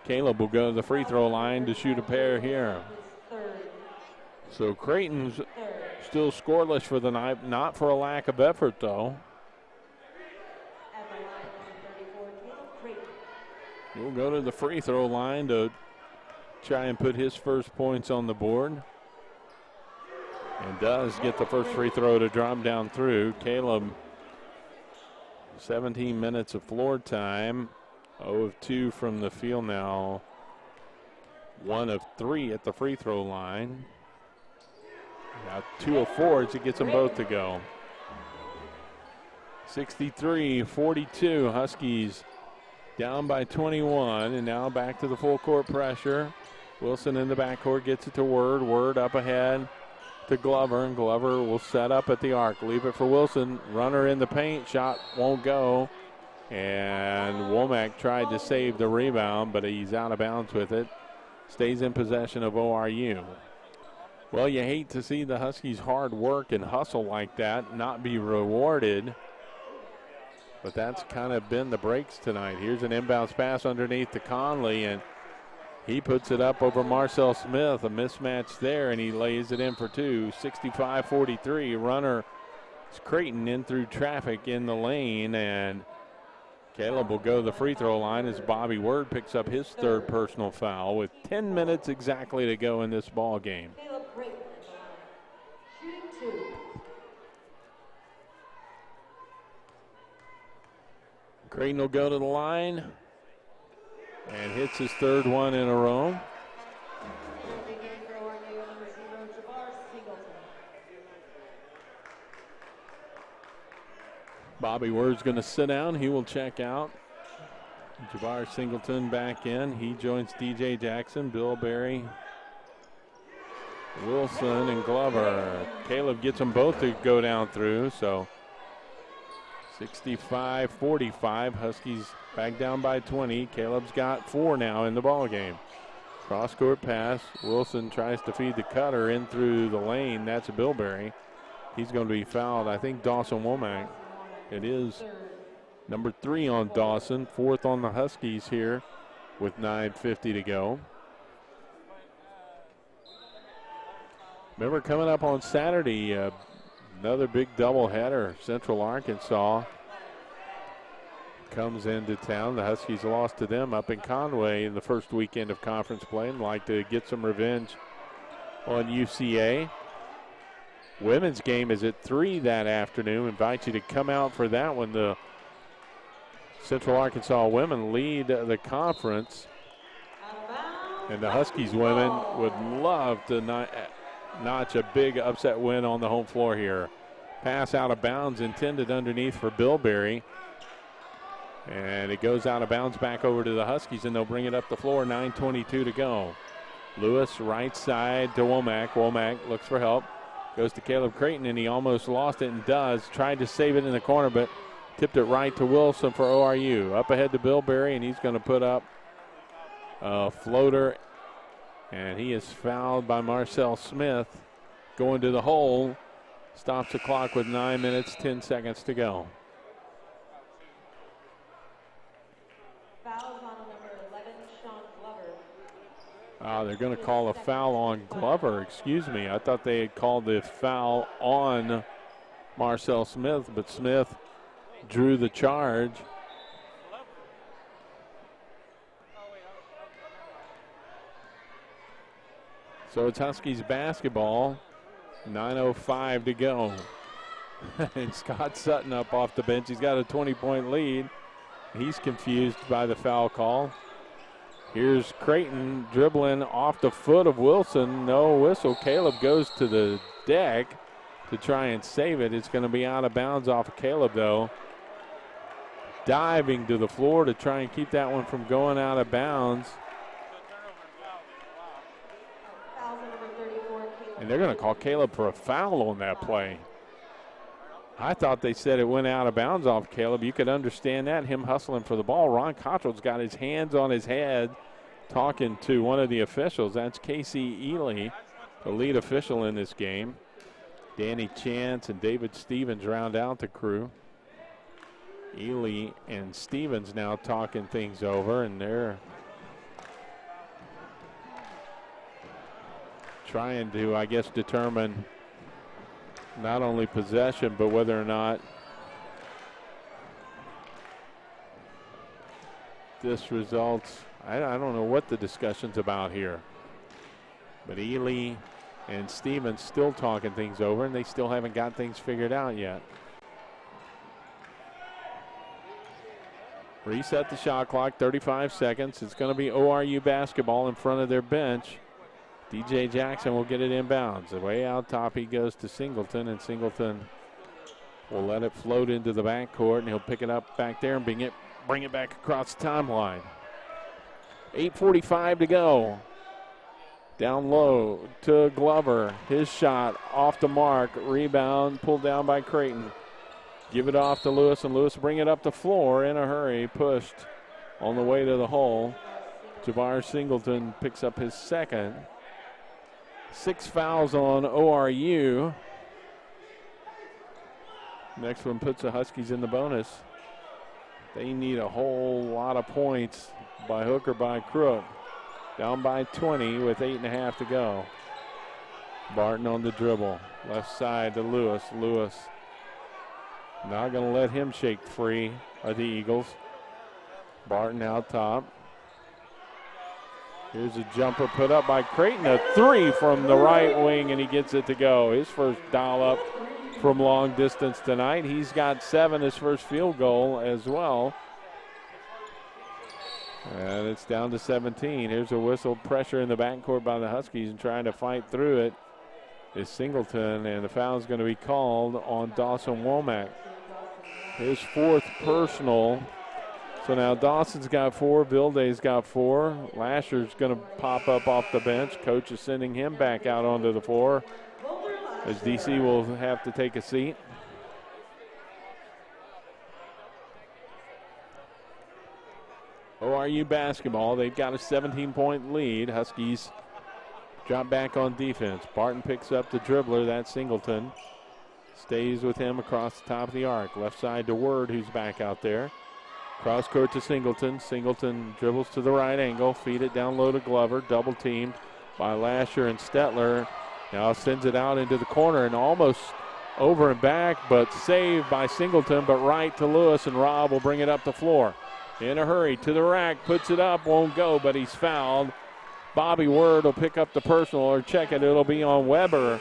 Caleb will go to the free throw line to shoot a pair here. So Creighton's still scoreless for the night, not for a lack of effort though. He'll go to the free throw line to try and put his first points on the board. and does get the first free throw to drop down through. Caleb, 17 minutes of floor time. 0 of 2 from the field now. 1 of 3 at the free throw line. Now 2 of 4 as he gets them both to go. 63-42, Huskies down by 21, and now back to the full court pressure. Wilson in the backcourt gets it to Word. Word up ahead to Glover, and Glover will set up at the arc. Leave it for Wilson. Runner in the paint. Shot won't go. And Womack tried to save the rebound, but he's out of bounds with it. Stays in possession of ORU. Well, you hate to see the Huskies' hard work and hustle like that not be rewarded. But that's kind of been the breaks tonight. Here's an inbounds pass underneath to Conley, and he puts it up over Marcel Smith. A mismatch there, and he lays it in for 2. 65-43. Runner is Creighton in through traffic in the lane, and Caleb will go to the free throw line as Bobby Word picks up his 3rd personal foul with 10 minutes exactly to go in this ball game. Creighton will go to the line and hits his 3rd one in a row. Bobby Word's going to sit down. He will check out. Jabbar Singleton back in. He joins DJ Jackson, Bill Berry, Wilson, and Glover. Caleb gets them both to go down through, so 65-45. Huskies back down by 20. Caleb's got 4 now in the ball game. Cross-court pass. Wilson tries to feed the cutter in through the lane. That's Bilberry. He's going to be fouled. I think Dawson Womack. It is number 3 on Dawson. 4th on the Huskies here with 9:50 to go. Remember, coming up on Saturday, another big doubleheader. Central Arkansas comes into town. The Huskies lost to them up in Conway in the first weekend of conference play and like to get some revenge on UCA. Women's game is at 3 that afternoon. Invite you to come out for that one. The Central Arkansas women lead the conference, and the Huskies women would love to notch a big upset win on the home floor here. Pass out of bounds intended underneath for Bilberry. And it goes out of bounds back over to the Huskies, and they'll bring it up the floor. 9:22 to go. Lewis right side to Womack. Womack looks for help. Goes to Caleb Creighton, and he almost lost it and does. Tried to save it in the corner, but tipped it right to Wilson for ORU. Up ahead to Bilberry, and he's going to put up a floater. And he is fouled by Marcel Smith. Going to the hole. Stops the clock with 9 minutes, 10 seconds to go. Fouls on number 11, Sean Glover. They're going to call a foul on Glover. Excuse me. I thought they had called the foul on Marcel Smith, but Smith drew the charge. So it's Huskies basketball. 9:05 to go. And Scott Sutton up off the bench. He's got a 20-point lead. He's confused by the foul call. Here's Creighton dribbling off the foot of Wilson. No whistle. Caleb goes to the deck to try and save it. It's going to be out of bounds off of Caleb, though. Diving to the floor to try and keep that one from going out of bounds. And they're going to call Caleb for a foul on that play. I thought they said it went out of bounds off Caleb. You could understand that, him hustling for the ball. Ron Cottrell's got his hands on his head talking to one of the officials. That's Casey Ely, the lead official in this game. Danny Chance and David Stevens round out the crew. Ely and Stevens now talking things over, and they're trying to, I guess, determine not only possession, but whether or not this results. I don't know what the discussion's about here. But Ely And Stevens still talking things over, and they still haven't got things figured out yet. Reset the shot clock, 35 seconds. It's going to be ORU basketball in front of their bench. DJ Jackson will get it inbounds. Way out top he goes to Singleton, and Singleton will let it float into the backcourt, and he'll pick it up back there and bring it back across the timeline. 8:45 to go. Down low to Glover. His shot off the mark. Rebound pulled down by Creighton. Give it off to Lewis, and Lewis bring it up the floor in a hurry. Pushed on the way to the hole. Jabbar Singleton picks up his second. 6 fouls on ORU. Next one puts the Huskies in the bonus. They need a whole lot of points by hook or by crook. Down by 20 with 8.5 to go. Barton on the dribble. Left side to Lewis. Lewis not going to let him shake free of the Eagles. Barton out top. Here's a jumper put up by Creighton. A three from the right wing, and he gets it to go. His first dial up from long distance tonight. He's got 7, his first field goal as well. And it's down to 17. Here's a whistle. Pressure in the backcourt by the Huskies, and trying to fight through it is Singleton, and the foul is going to be called on Dawson Womack. His 4th personal. So now Dawson's got 4, Vilday's got 4. Lasher's going to pop up off the bench. Coach is sending him back out onto the floor as DC will have to take a seat. ORU basketball, they've got a 17-point lead. Huskies drop back on defense. Barton picks up the dribbler, that's Singleton. Stays with him across the top of the arc. Left side to Word, who's back out there. Cross court to Singleton. Singleton dribbles to the right angle. Feed it down low to Glover. Double teamed by Lasher and Stetler. Now sends it out into the corner and almost over and back, but saved by Singleton, but right to Lewis, and Robb will bring it up the floor. In a hurry to the rack, puts it up, won't go, but he's fouled. Bobby Word will pick up the personal, or check it, it'll be on Weber.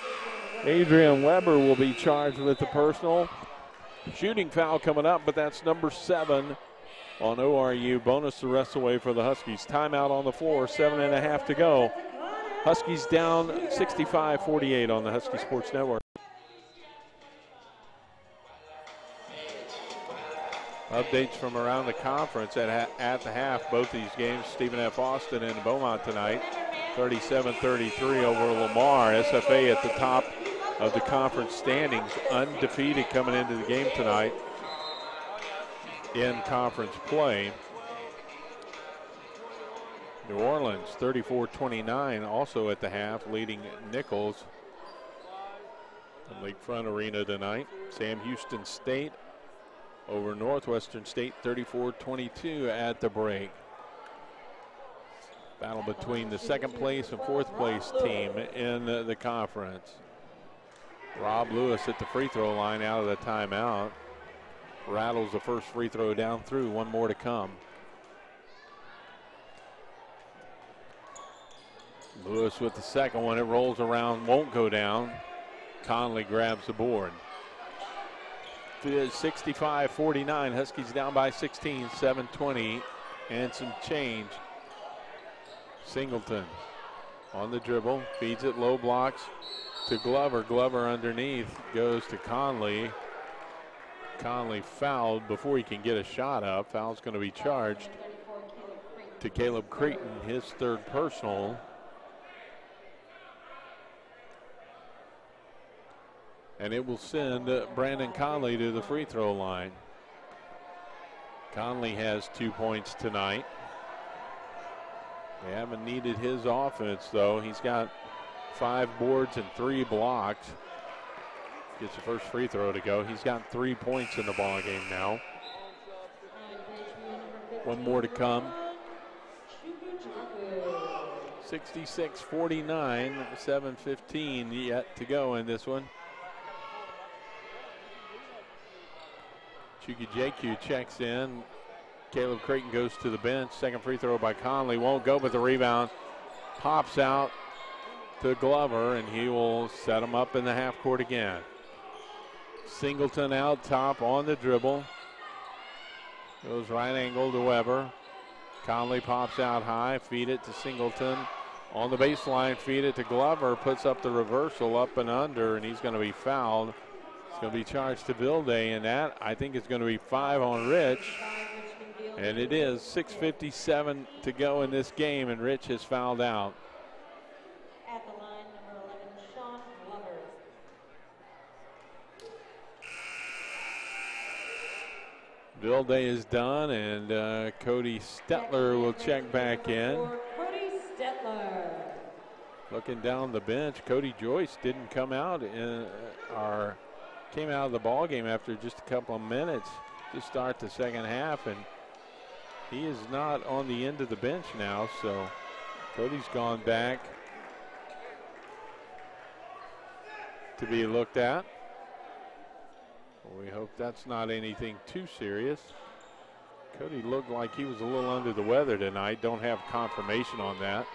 Adrian Weber will be charged with the personal. Shooting foul coming up, but that's number 7 on ORU. Bonus the rest away for the Huskies. Timeout on the floor, 7.5 to go. Huskies down 65-48 on the Husky Sports Network. Updates from around the conference at the half. Both these games, Stephen F. Austin and Beaumont tonight. 37-33 over Lamar. SFA at the top of the conference standings, undefeated coming into the game tonight in conference play. New Orleans 34-29 also at the half, leading Nichols in Lakefront Arena tonight. Sam Houston State over Northwestern State 34-22 at the break. Battle between the 2nd place and 4th place team in the conference. Rob Lewis at the free throw line out of the timeout. Rattles the first free throw down through, one more to come. Lewis with the second one, it rolls around, won't go down. Conley grabs the board. 65-49, Huskies down by 16, 7:20 and some change. Singleton on the dribble, feeds it low, blocks to Glover. Glover underneath, goes to Conley. Conley fouled before he can get a shot up. Foul's going to be charged to Caleb Creighton, his 3rd personal. And it will send Brandon Conley to the free throw line. Conley has 2 points tonight. They haven't needed his offense, though. He's got 5 boards and 3 blocks. Gets the first free throw to go. He's got 3 points in the ball game now. One more to come. 66-49, 7:15 yet to go in this one. Chukwujeku checks in. Caleb Creighton goes to the bench. Second free throw by Conley. Won't go, but the rebound pops out to Glover, and he will set him up in the half court again. Singleton out top on the dribble. Goes right angle to Weber. Conley pops out high, feed it to Singleton. On the baseline, feed it to Glover, puts up the reversal up and under, and he's going to be fouled. He's going to be charged to Vilday, and that, I think, is going to be 5 on Rich. And it is 6:57 to go in this game, and Rich has fouled out. At the line, number 11, Sean Glover. Vilday is done, and Cody Stetler will check back in. Cody Stetler. Looking down the bench, Cody Joyce didn't come out came out of the ball game after just a couple of minutes to start the second half, and he is not on the end of the bench now, so Cody's gone back to be looked at. We hope that's not anything too serious. Cody looked like he was a little under the weather tonight. Don't have confirmation on that.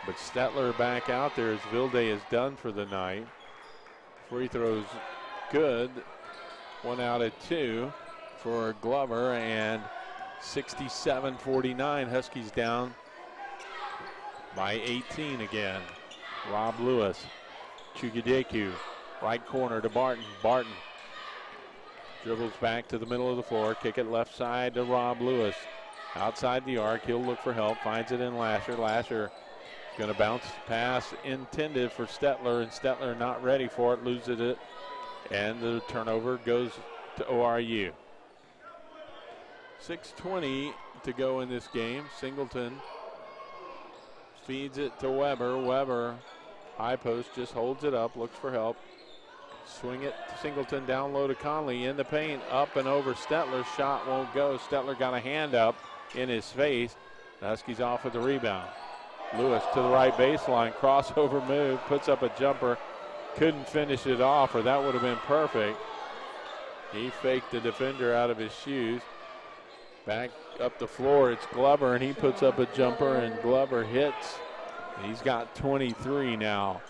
But Stetler back out there as Vilday is done for the night. Free throws good. 1 out of 2 for Glover, and 67-49. Huskies down by 18 again. Rob Lewis. Chukwudeku. Right corner to Barton. Barton dribbles back to the middle of the floor. Kick it left side to Rob Lewis. Outside the arc. He'll look for help. Finds it in Lasher. Lasher going to bounce pass intended for Stetler, and Stetler not ready for it. Loses it. And the turnover goes to ORU. 6:20 to go in this game. Singleton feeds it to Weber. Weber, high post, just holds it up, looks for help. Swing it to Singleton, down low to Conley, in the paint, up and over Stetler. Shot won't go. Stetler got a hand up in his face. The Huskies off with the rebound. Lewis to the right baseline, crossover move, puts up a jumper. Couldn't finish it off, or that would have been perfect. He faked the defender out of his shoes. Back up the floor, it's Glover, and he puts up a jumper, and Glover hits. He's got 23 now.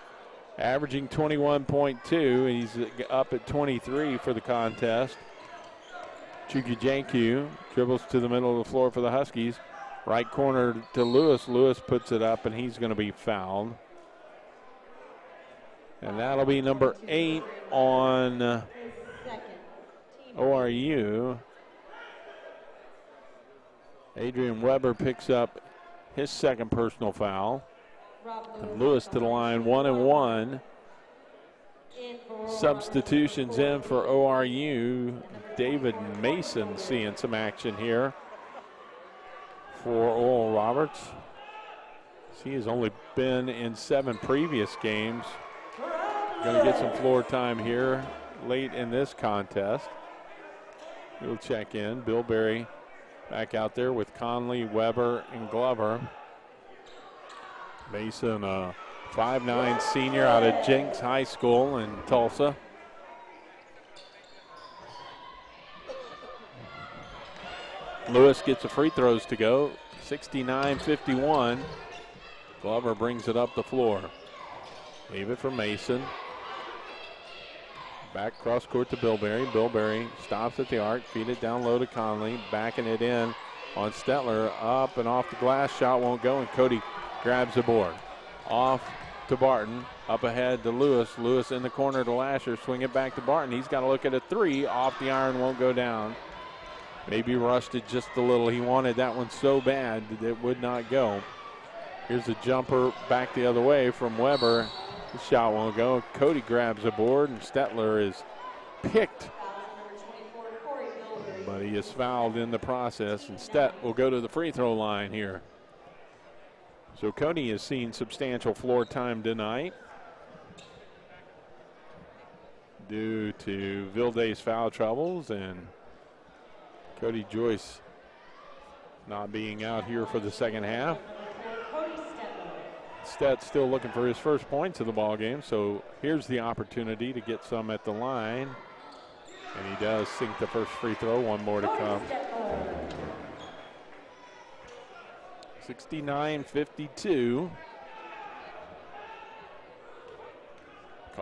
Averaging 21.2, and he's up at 23 for the contest. Chukwudeku dribbles to the middle of the floor for the Huskies. Right corner to Lewis. Lewis puts it up, and he's going to be fouled. And that'll be number 8 on ORU. Adrian Weber picks up his second personal foul. And Lewis to the line, 1 and 1. Substitutions in for ORU. David Mason seeing some action here for Oral Roberts. He has only been in 7 previous games. Going to get some floor time here late in this contest. He'll check in. Bill Berry back out there with Conley, Weber, and Glover. Mason, a 5'9" senior out of Jenks High School in Tulsa. Lewis gets the free throws to go. 69-51. Glover brings it up the floor. Leave it for Mason. Back cross court to Bilberry. Bilberry stops at the arc. Feed it down low to Conley. Backing it in on Stetler. Up and off the glass. Shot won't go, and Cody grabs the board. Off to Barton. Up ahead to Lewis. Lewis in the corner to Lasher. Swing it back to Barton. He's got to look at a 3. Off the iron, won't go down. Maybe rushed it just a little. He wanted that one so bad that it would not go. Here's a jumper back the other way from Weber. The shot won't go. Cody grabs the board, and Stetler is picked. But he is fouled in the process, and Stet will go to the free throw line here. So Cody has seen substantial floor time tonight due to Vilday's foul troubles and Cody Joyce not being out here for the second half. Stet's still looking for his first points of the ball game, so here's the opportunity to get some at the line. And he does sink the first free throw. One more to come. 69-52.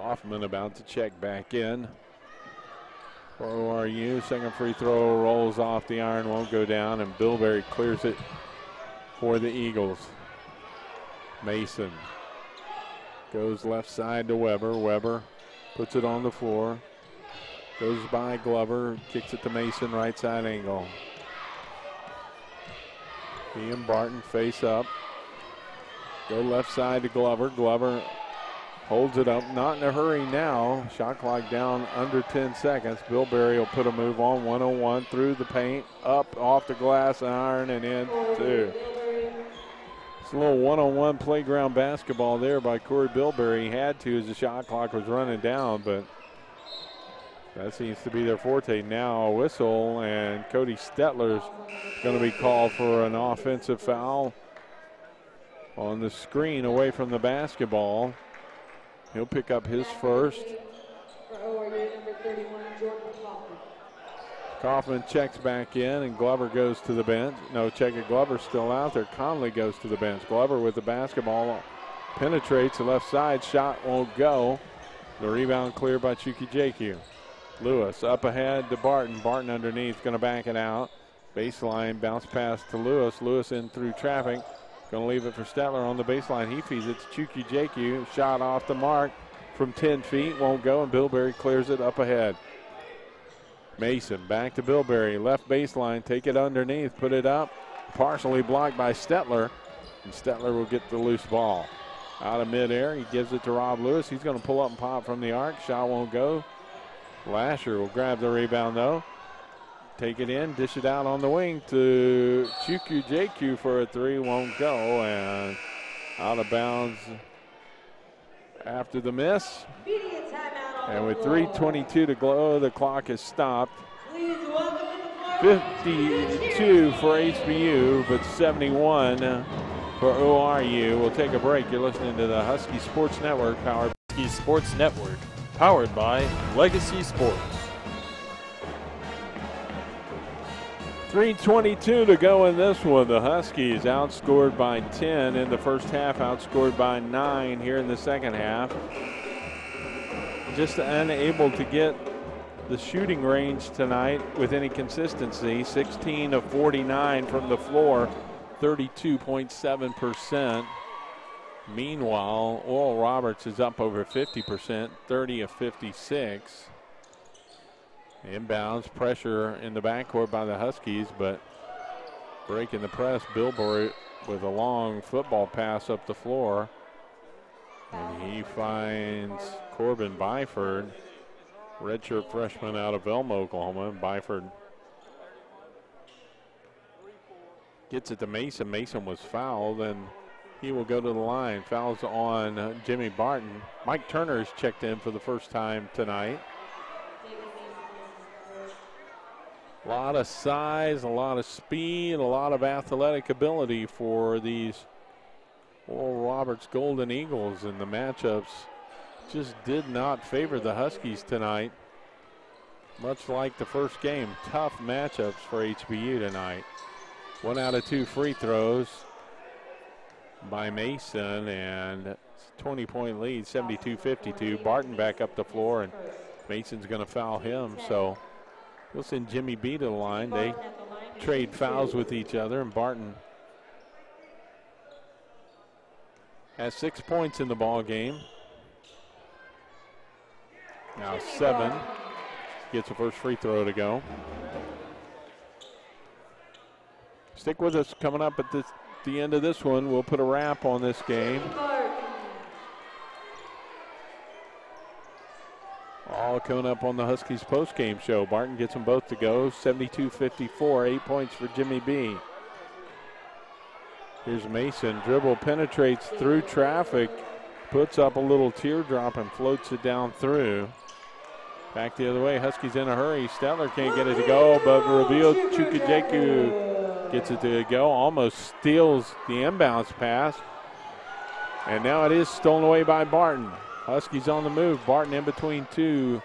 Kaufman about to check back in for ORU. Second free throw rolls off the iron, won't go down, and Bilberry clears it for the Eagles. Mason goes left side to Weber. Weber puts it on the floor. Goes by Glover, kicks it to Mason, right side angle. He and Barton face up. Go left side to Glover. Glover holds it up, not in a hurry now. Shot clock down under 10 seconds. Bilberry will put a move on, 101 through the paint, up off the glass and iron and in two. It's a little one-on-one playground basketball there by Corey Bilberry. He had to as the shot clock was running down, but that seems to be their forte. Now a whistle, and Cody Stetler's going to be called for an offensive foul on the screen away from the basketball. He'll pick up his first. Kaufman checks back in, and Glover goes to the bench. No, check it. Glover's still out there. Conley goes to the bench. Glover with the basketball penetrates the left side. Shot won't go. The rebound cleared by Chukwujeku. Lewis up ahead to Barton. Barton underneath, going to back it out. Baseline bounce pass to Lewis. Lewis in through traffic. Going to leave it for Stetler on the baseline. He feeds it to Chukwujeku. Shot off the mark from 10 feet. Won't go, and Bilberry clears it up ahead. Mason back to Bilberry. Left baseline. Take it underneath. Put it up. Partially blocked by Stetler. And Stetler will get the loose ball. Out of midair. He gives it to Rob Lewis. He's going to pull up and pop from the arc. Shot won't go. Lasher will grab the rebound, though. Take it in, dish it out on the wing to Chukwujeku for a three, won't go, and out of bounds after the miss. And with 3:22 to go, the clock is stopped. 52 for HBU, but 71 for ORU. We'll take a break. You're listening to the Husky Sports Network, powered by Legacy Sports. 3:22 to go in this one. The Huskies outscored by 10 in the first half, outscored by 9 here in the second half. Just unable to get the shooting range tonight with any consistency. 16 of 49 from the floor, 32.7%. Meanwhile, Oral Roberts is up over 50%, 30 of 56. Inbounds, pressure in the backcourt by the Huskies, but breaking the press, Bilberry with a long football pass up the floor. And he finds Corbin Byford, redshirt freshman out of Velma, Oklahoma. Byford gets it to Mason. Mason was fouled, and he will go to the line. Fouls on Jimmy Barton. Mike Turner has checked in for the first time tonight. A lot of size, a lot of speed, a lot of athletic ability for these Oral Roberts Golden Eagles, and the matchups just did not favor the Huskies tonight. Much like the first game, tough matchups for HBU tonight. 1 out of 2 free throws by Mason, and it's a 20-point lead, 72-52. Barton back up the floor, and Mason's going to foul him, so we'll send Jimmy B to the line. They trade fouls with each other, and Barton has 6 points in the ball game. Now 7. Gets the first free throw to go. Stick with us. Coming up at the end of this one, we'll put a wrap on this game. All coming up on the Huskies post-game show. Barton gets them both to go. 72-54, 8 points for Jimmy B. Here's Mason. Dribble, penetrates through traffic, puts up a little teardrop and floats it down through. Back the other way. Huskies in a hurry. Stetler can't get it to go, but revealed. Chukwujeku gets it to go. Almost steals the inbounds pass. And now it is stolen away by Barton. Huskies on the move. Barton in between 2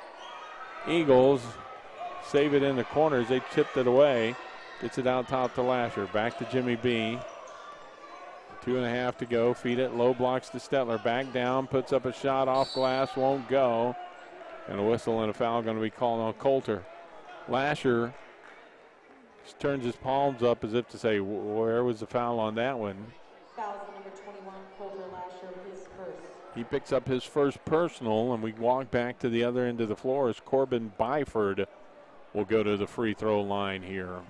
Eagles. Save it in the corners. They tipped it away. Gets it out top to Lasher. Back to Jimmy B. 2.5 to go. Feed it, low blocks to Stetler. Back down, puts up a shot off glass, won't go. And a whistle and a foul going to be called on Coulter. Lasher just turns his palms up as if to say, where was the foul on that one? Foul number 21, Coulter Lasher, his first. He picks up his first personal, and we walk back to the other end of the floor as Corbin Byford will go to the free throw line here.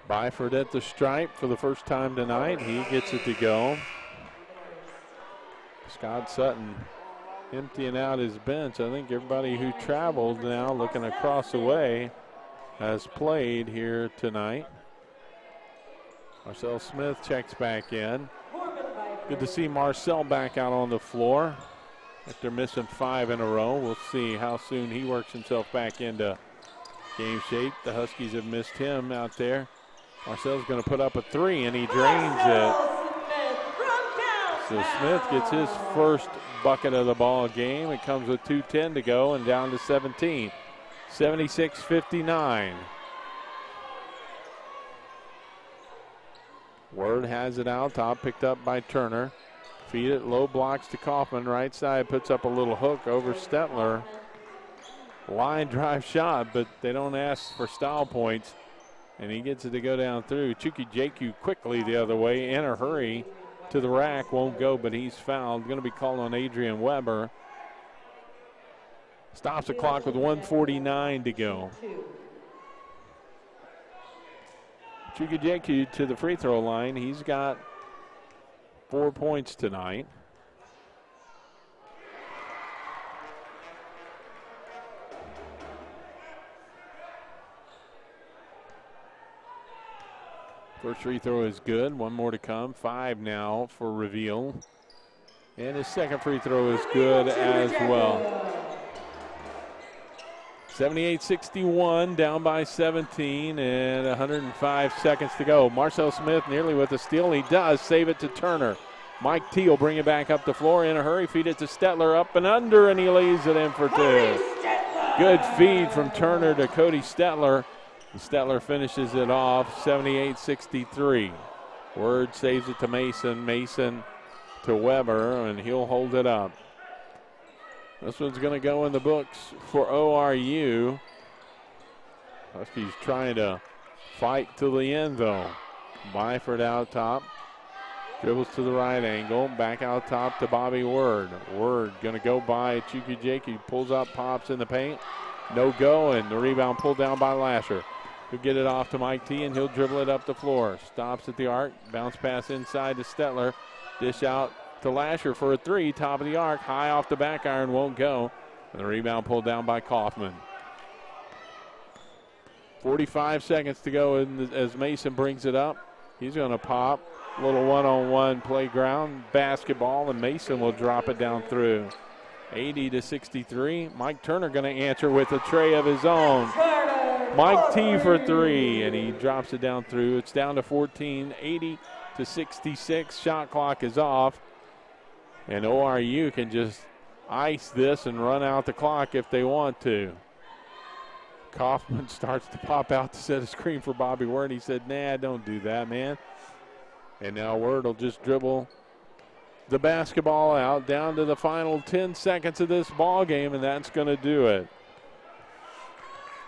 Byford at the stripe for the first time tonight. He gets it to go. Scott Sutton emptying out his bench. I think everybody who traveled now looking across the way has played here tonight. Marcel Smith checks back in. Good to see Marcel back out on the floor after missing 5 in a row. We'll see how soon he works himself back into game shape. The Huskies have missed him out there. Marcel's going to put up a 3, and he drains it. So Smith gets his first bucket of the ball game. It comes with 2:10 to go and down to 17. 76-59. Word has it out top, picked up by Turner. Feed it, low blocks to Kaufman. Right side puts up a little hook over Stetler. Line drive shot, but they don't ask for style points. And he gets it to go down through. Chuki Jaku quickly the other way in a hurry to the rack. Won't go, but he's fouled. Going to be called on Adrian Weber. Stops the clock with 1:49 to go. Chuki Jaku to the free throw line. He's got 4 points tonight. First free throw is good. One more to come. 5 now for Reveal. And his second free throw is good as well. 78-61, down by 17, and 105 seconds to go. Marcel Smith nearly with a steal. He does save it to Turner. Mike T will bring it back up the floor in a hurry. Feed it to Stetler, up and under, and he lays it in for 2. Good feed from Turner to Cody Stetler. Stetler finishes it off, 78-63. Word saves it to Mason. Mason to Weber, and he'll hold it up. This one's going to go in the books for ORU. Huskies trying to fight till the end, though. Byford out top. Dribbles to the right angle. Back out top to Bobby Word. Word going to go by Chuki Jaku. Pulls up, pops in the paint. No go, and the rebound pulled down by Lasher. He'll get it off to Mike T, and he'll dribble it up the floor. Stops at the arc. Bounce pass inside to Stetler. Dish out to Lasher for a 3. Top of the arc. High off the back iron. Won't go. And the rebound pulled down by Kaufman. 45 seconds to go as Mason brings it up. He's going to pop. Little one-on-one playground basketball, and Mason will drop it down through. 80-63. Mike Turner going to answer with a tray of his own. Mike T for 3, and he drops it down through. It's down to 14, 80-66. Shot clock is off, and ORU can just ice this and run out the clock if they want to. Kaufman starts to pop out to set a screen for Bobby Word. He said, nah, don't do that, man. And now Word will just dribble the basketball out down to the final 10 seconds of this ball game, and that's going to do it.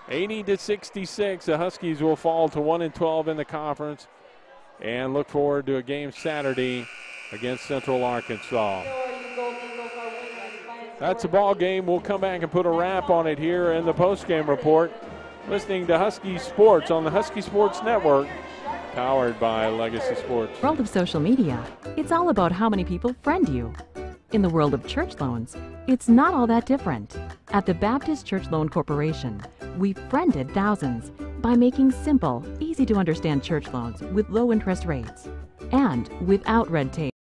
80-66, the Huskies will fall to 1-12 in the conference and look forward to a game Saturday against Central Arkansas. That's a ball game. We'll come back and put a wrap on it here in the postgame report. Listening to Husky Sports on the Husky Sports Network, powered by Legacy Sports. World of social media, it's all about how many people friend you. In the world of church loans, it's not all that different. At the Baptist Church Loan Corporation, we've friended thousands by making simple, easy to understand church loans with low interest rates and without red tape.